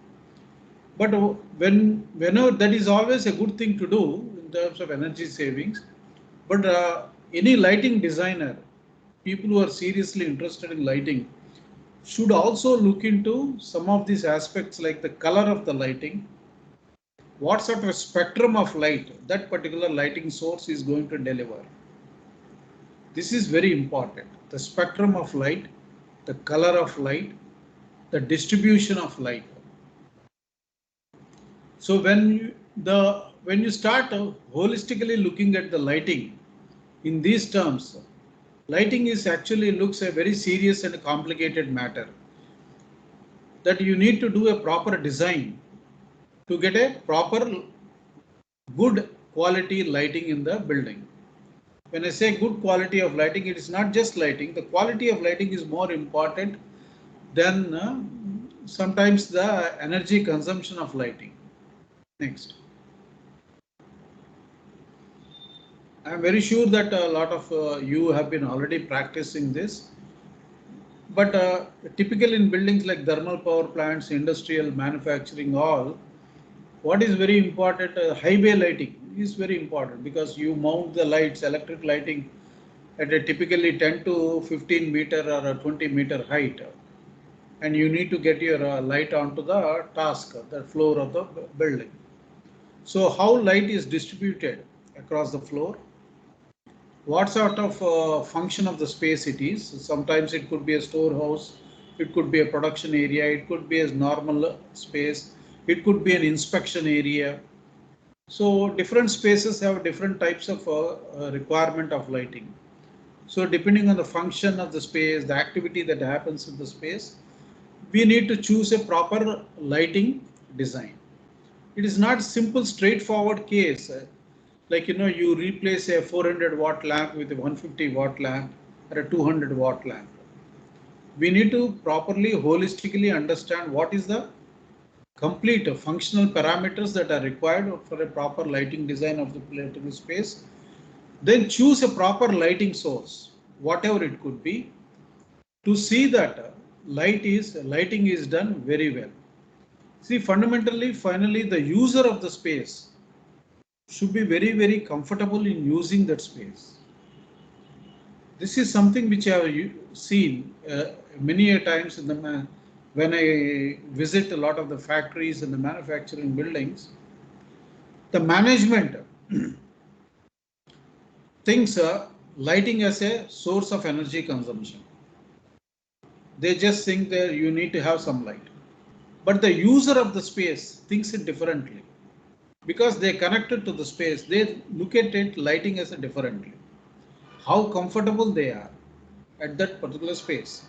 But whenever that is always a good thing to do in terms of energy savings. But any lighting designer, people who are seriously interested in lighting, should also look into some of these aspects like the color of the lighting what sort of spectrum of light that particular lighting source is going to deliver. This is very important. The spectrum of light, the color of light, the distribution of light. So when you start holistically looking at the lighting in these terms, lighting is actually looks a very serious and complicated matter, that you need to do a proper design to get a proper good quality lighting in the building. When I say good quality of lighting, it is not just lighting. The quality of lighting is more important than sometimes the energy consumption of lighting. Next. I am very sure that a lot of you have been already practicing this. But typically in buildings like thermal power plants, industrial manufacturing, all, what is very important, highway lighting is very important, because you mount the lights, electric lighting, at a typically 10 to 15 meter or a 20 meter height. And you need to get your light onto the task, the floor of the building. So how light is distributed across the floor, what sort of function of the space it is. Sometimes it could be a storehouse, it could be a production area, it could be a normal space, it could be an inspection area. So different spaces have different types of requirement of lighting. So depending on the function of the space, the activity that happens in the space, we need to choose a proper lighting design. It is not simple straightforward case. Like, you replace a 400 watt lamp with a 150 watt lamp or a 200 watt lamp. We need to properly, holistically understand what is the complete functional parameters that are required for a proper lighting design of the lighting space. Then choose a proper lighting source, whatever it could be, to see that lighting is done very well. See, fundamentally, finally, the user of the space should be very, very comfortable in using that space. This is something which I have seen many a times when I visit a lot of the factories and the manufacturing buildings. The management thinks lighting as a source of energy consumption. They just think that you need to have some light. But the user of the space thinks it differently. Because they connected to the space, they look at it lighting as a differently. How comfortable they are at that particular space.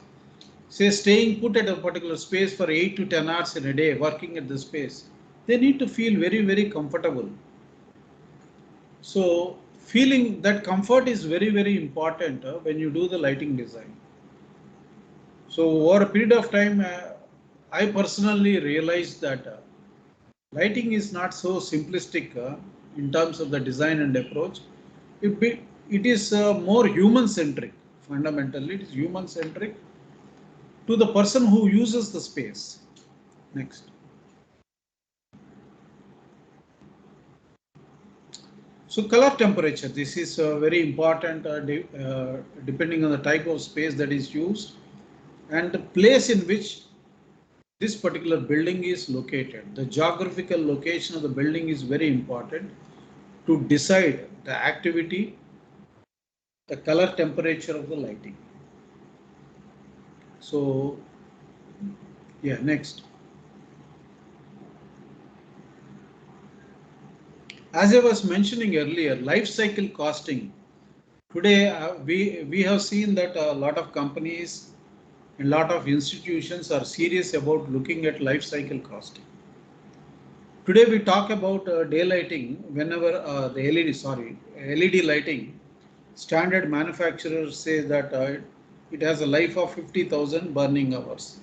Say staying put at a particular space for 8 to 10 hours in a day, working at the space, they need to feel very, very comfortable. So feeling that comfort is very, very important when you do the lighting design. So over a period of time, I personally realized that lighting is not so simplistic in terms of the design and approach. It is more human-centric. Fundamentally, it is human-centric to the person who uses the space. Next. So color temperature, this is very important depending on the type of space that is used and the place in which this particular building is located. The geographical location of the building is very important to decide the activity, the color temperature of the lighting. So, yeah, next. As I was mentioning earlier, life cycle costing. Today, we have seen that a lot of companies and a lot of institutions are serious about looking at life cycle costing. Today, we talk about daylighting. Whenever the LED lighting, standard manufacturers say that it has a life of 50,000 burning hours.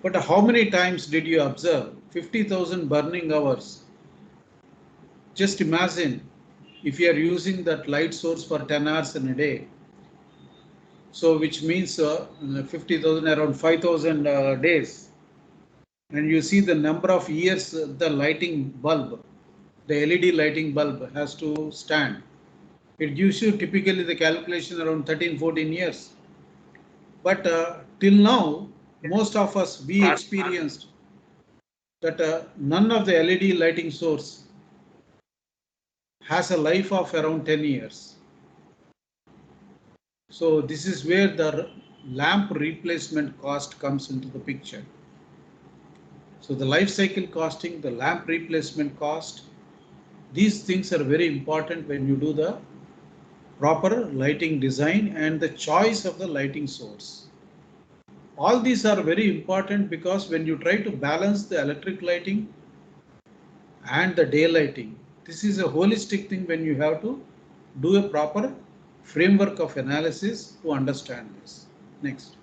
But how many times did you observe 50,000 burning hours? Just imagine if you are using that light source for 10 hours in a day. So which means 50,000 around 5,000 days. And you see the number of years the lighting bulb, the LED lighting bulb has to stand. It gives you typically the calculation around 13-14 years. But till now, most of us, we experienced that none of the LED lighting source has a life of around 10 years. So this is where the lamp replacement cost comes into the picture. So the life cycle costing, the lamp replacement cost, these things are very important when you do the proper lighting design and the choice of the lighting source. All these are very important because when you try to balance the electric lighting and the day lighting, this is a holistic thing when you have to do a proper framework of analysis to understand this. Next.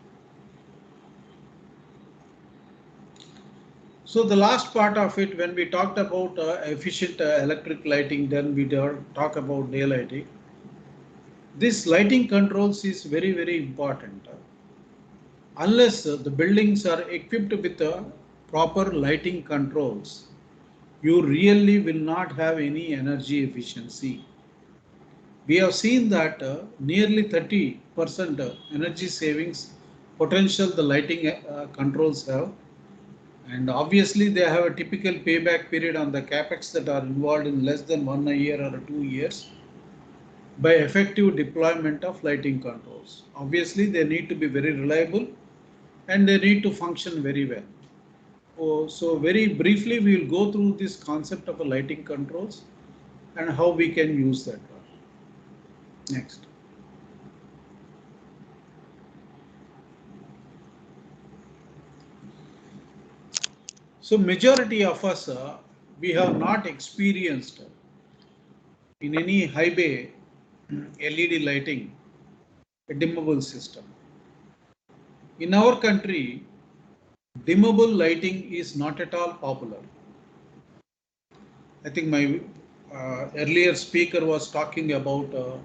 So the last part of it, when we talked about efficient electric lighting, then we talk about day lighting. This lighting controls is very, very important. Unless the buildings are equipped with proper lighting controls, you really will not have any energy efficiency. We have seen that nearly 30% energy savings potential the lighting controls have, and obviously they have a typical payback period on the capex that are involved in less than 1 year or 2 years by effective deployment of lighting controls. Obviously they need to be very reliable and they need to function very well. So very briefly we will go through this concept of a lighting controls and how we can use that one. Next. So majority of us, we have not experienced in any high bay LED lighting a dimmable system. In our country, dimmable lighting is not at all popular. I think my earlier speaker was talking about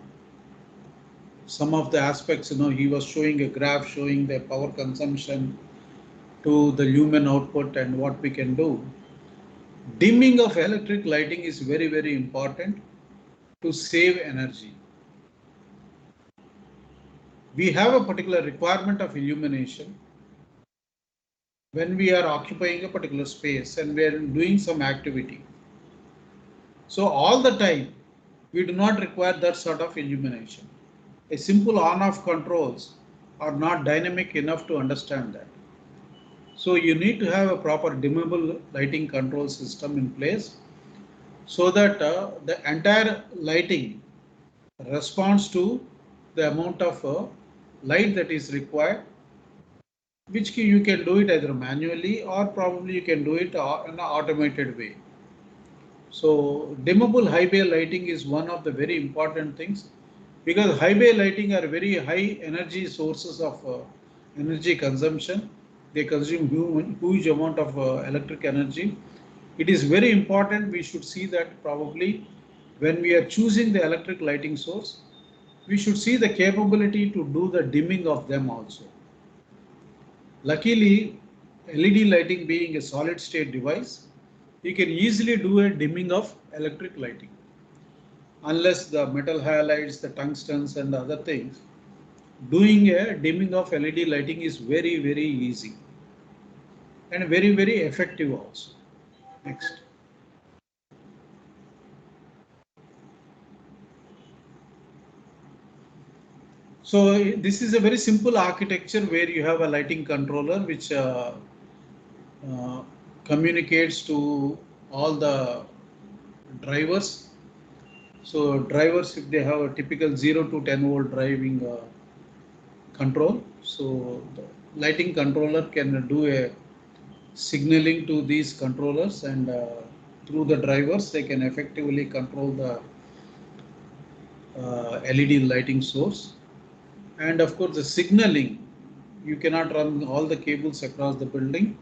some of the aspects, he was showing a graph showing the power consumption to the lumen output and what we can do. Dimming of electric lighting is very, very important to save energy. We have a particular requirement of illumination when we are occupying a particular space and we are doing some activity. So all the time, we do not require that sort of illumination. A simple on-off controls are not dynamic enough to understand that. So you need to have a proper dimmable lighting control system in place so that the entire lighting responds to the amount of light that is required, which you can do it either manually or probably you can do it in an automated way. So dimmable high bay lighting is one of the very important things because high bay lighting are very high energy sources of energy consumption. They consume huge amount of electric energy. It is very important we should see that probably when we are choosing the electric lighting source, we should see the capability to do the dimming of them also. Luckily, LED lighting being a solid state device, you can easily do a dimming of electric lighting. Unless the metal halides, the tungstens and other things, doing a dimming of LED lighting is very, very easy and very, very effective also. Next. So this is a very simple architecture where you have a lighting controller which communicates to all the drivers. So drivers, if they have a typical 0 to 10 volt driving control, so the lighting controller can do a signaling to these controllers and through the drivers they can effectively control the LED lighting source. And of course the signaling, you cannot run all the cables across the building.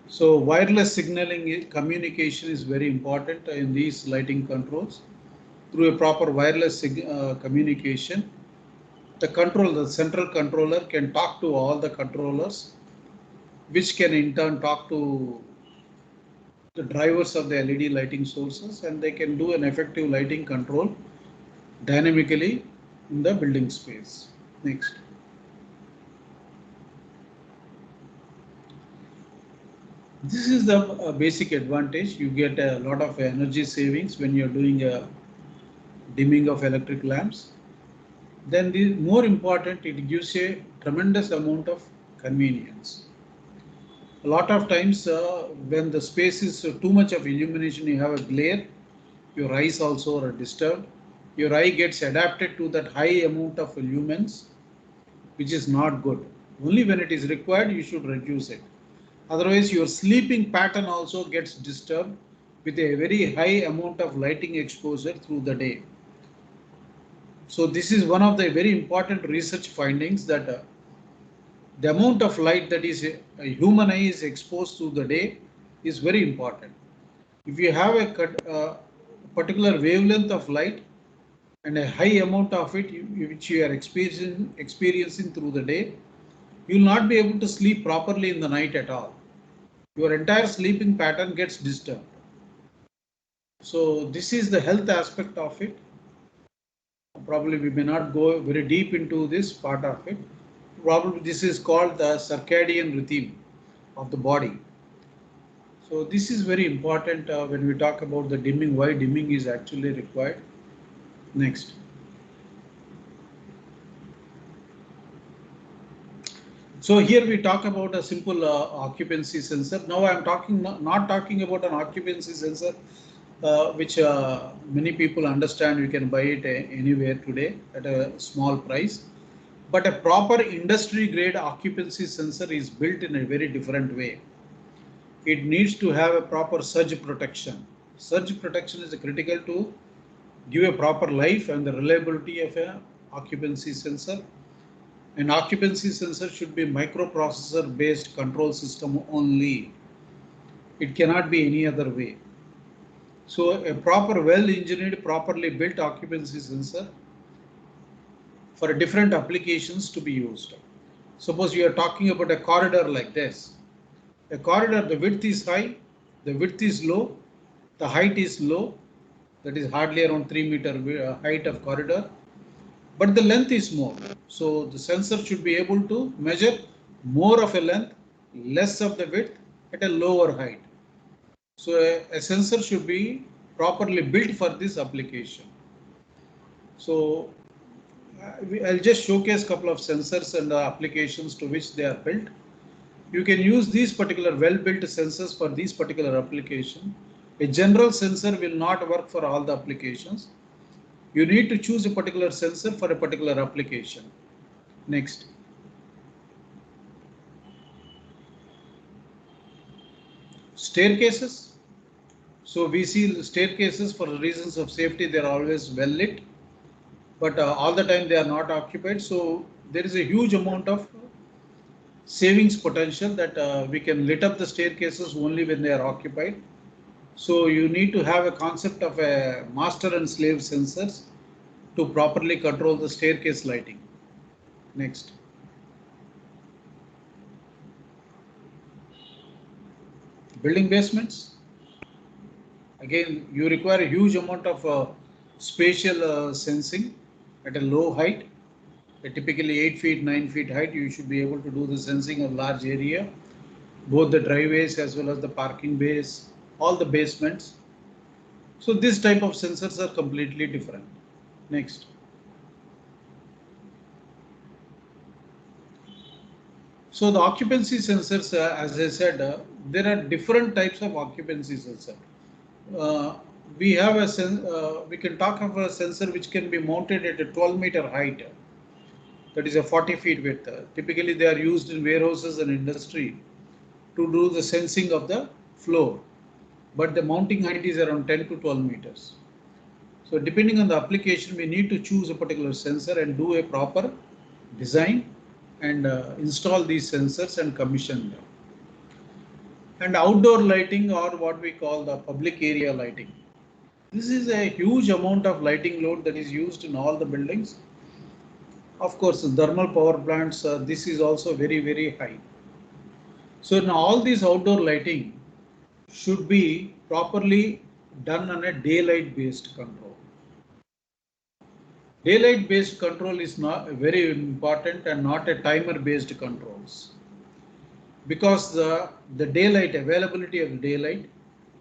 So wireless signaling communication is very important in these lighting controls. Through a proper wireless communication, the central controller can talk to all the controllers, which can in turn talk to the drivers of the LED lighting sources, and they can do an effective lighting control dynamically in the building space. Next. This is the basic advantage. You get a lot of energy savings when you're doing a dimming of electric lamps. Then the more important, it gives a tremendous amount of convenience. A lot of times when the space is too much of illumination, you have a glare, your eyes also are disturbed. Your eye gets adapted to that high amount of lumens, which is not good. Only when it is required, you should reduce it. Otherwise, your sleeping pattern also gets disturbed with a very high amount of lighting exposure through the day. So this is one of the very important research findings, that the amount of light that is a human eye is exposed through the day is very important. If you have a particular wavelength of light and a high amount of it which you are experiencing through the day, you will not be able to sleep properly in the night at all. Your entire sleeping pattern gets disturbed. So this is the health aspect of it. Probably we may not go very deep into this part of it. Probably this is called the circadian rhythm of the body. So this is very important when we talk about the dimming, why dimming is actually required. Next. So here we talk about a simple occupancy sensor. Now I am talking not talking about an occupancy sensor which many people understand. You can buy it anywhere today at a small price. But a proper industry grade occupancy sensor is built in a very different way. It needs to have a proper surge protection. Surge protection is critical to give a proper life and the reliability of an occupancy sensor. An occupancy sensor should be microprocessor based control system only. It cannot be any other way. So a proper well engineered, properly built occupancy sensor for different applications to be used. Suppose you are talking about a corridor like this. A corridor, the width is high, the width is low, the height is low, that is hardly around 3 meter height of corridor, but the length is more. So the sensor should be able to measure more of a length, less of the width at a lower height. So a sensor should be properly built for this application. So I'll just showcase a couple of sensors and applications to which they are built. You can use these particular well-built sensors for these particular application. A general sensor will not work for all the applications. You need to choose a particular sensor for a particular application. Next. Staircases. So we see staircases for reasons of safety, they are always well lit, but all the time they are not occupied. So there is a huge amount of savings potential that we can lit up the staircases only when they are occupied. So you need to have a concept of a master and slave sensors to properly control the staircase lighting. Next. Building basements. Again, you require a huge amount of spatial sensing at a low height. Typically 8 feet, 9 feet height, you should be able to do the sensing of large area, both the driveways as well as the parking bays, all the basements. So this type of sensors are completely different. Next. So the occupancy sensors, as I said, there are different types of occupancy sensor. We have we can talk of a sensor which can be mounted at a 12-meter height. That is a 40 feet width. Typically, they are used in warehouses and industry to do the sensing of the floor. But the mounting height is around 10 to 12 meters. So depending on the application, we need to choose a particular sensor and do a proper design and install these sensors and commission them. And outdoor lighting, or what we call the public area lighting. This is a huge amount of lighting load that is used in all the buildings. Of course, thermal power plants, this is also very, very high. So in all these outdoor lighting should be properly done on a daylight based control. Daylight based control is not very important and not a timer based controls. because the daylight, availability of daylight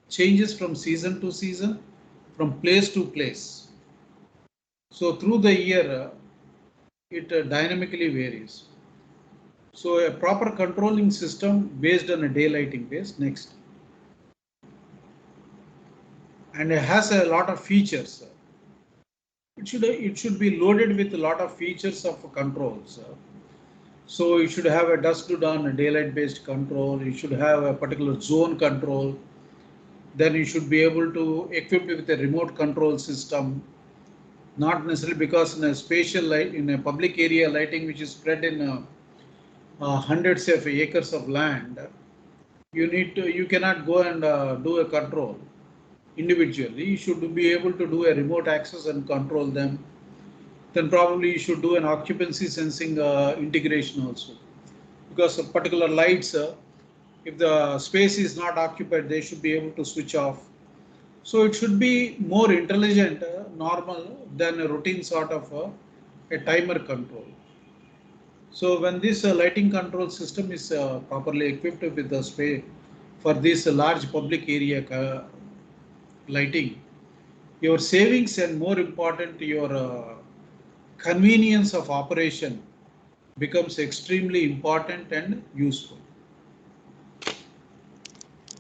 changes from season to season, from place to place. So through the year, it dynamically varies. So a proper controlling system based on a daylighting base. Next. And it has a lot of features. It should be loaded with a lot of features of controls. So you should have a dusk to dawn daylight based control. You should have a particular zone control. Then you should be able to equip it with a remote control system. Not necessarily, because in a spatial light, in a public area lighting which is spread in hundreds of acres of land, you cannot go and do a control individually. You should be able to do a remote access and control them. Then probably you should do an occupancy sensing integration also, because of particular lights, if the space is not occupied, they should be able to switch off. So it should be more intelligent, normal than a routine sort of a timer control. So when this lighting control system is properly equipped with the space for this large public area lighting, your savings and more important, your convenience of operation becomes extremely important and useful.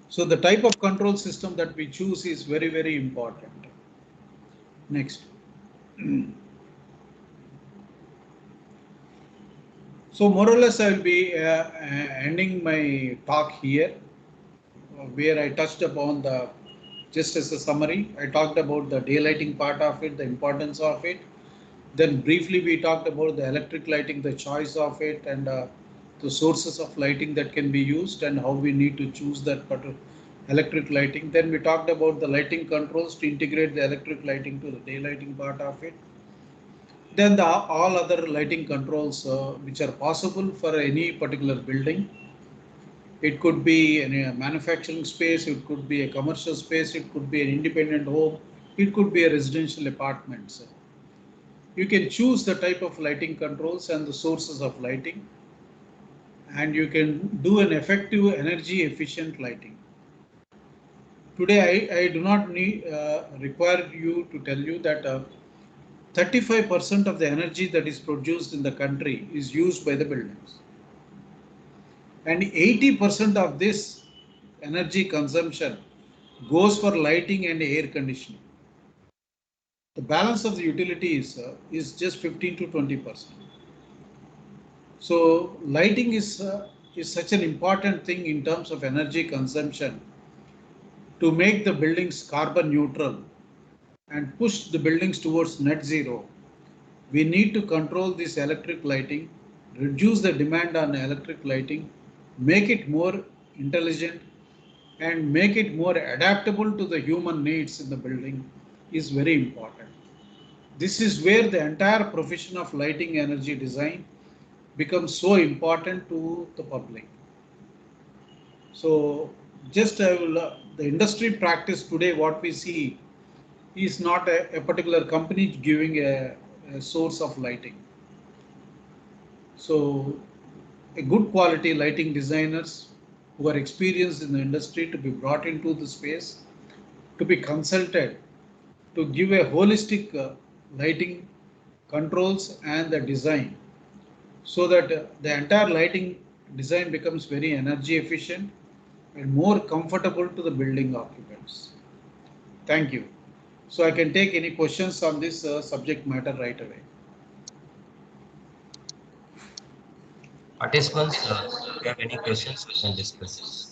So the type of control system that we choose is very, very important. Next. So more or less I will be ending my talk here, where I touched upon just as a summary, I talked about the daylighting part of it, the importance of it. Then briefly we talked about the electric lighting, the choice of it, and the sources of lighting that can be used and how we need to choose that particular electric lighting. Then we talked about the lighting controls to integrate the electric lighting to the daylighting part of it. Then all other lighting controls which are possible for any particular building. It could be in a manufacturing space, it could be a commercial space, it could be an independent home, it could be a residential apartment. You can choose the type of lighting controls and the sources of lighting, and you can do an effective energy efficient lighting. Today I do not require you to tell you that 35% of the energy that is produced in the country is used by the buildings, and 80% of this energy consumption goes for lighting and air conditioning. The balance of the utility is just 15 to 20%. So lighting is such an important thing in terms of energy consumption to make the buildings carbon neutral and push the buildings towards net zero. We need to control this electric lighting, reduce the demand on electric lighting, make it more intelligent, and make it more adaptable to the human needs in the building is very important. This is where the entire profession of lighting energy design becomes so important to the public. So just I will, the industry practice today, what we see is not a particular company giving a source of lighting. So a good quality lighting designers who are experienced in the industry to be brought into the space, to be consulted, to give a holistic lighting controls and the design, so that the entire lighting design becomes very energy efficient and more comfortable to the building occupants. Thank you. So I can take any questions on this subject matter right away. Participants, if you have any questions, you can discuss.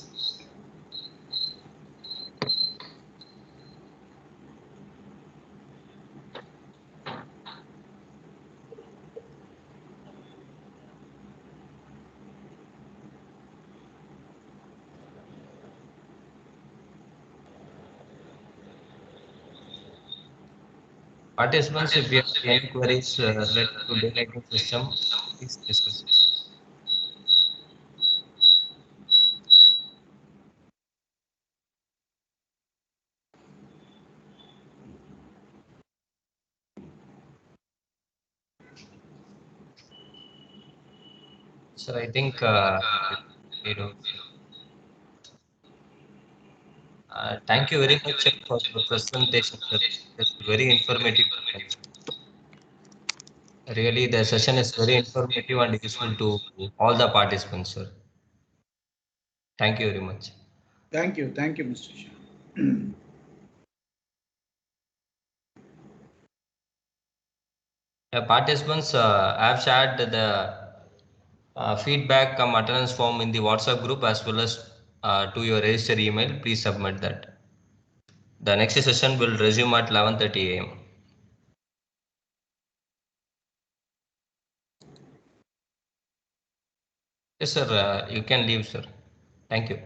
Participants, if you have any queries related to daylighting system, please discuss. So I think Thank you very much for the presentation, sir. It's very informative. Really, the session is very informative and useful to all the participants, sir. Thank you very much. Thank you, Mr. Shah. Participants, I have shared the feedback attendance form in the WhatsApp group as well as to your registered email. Please submit that. The next session will resume at 11:30 a.m. Yes, sir. You can leave, sir. Thank you.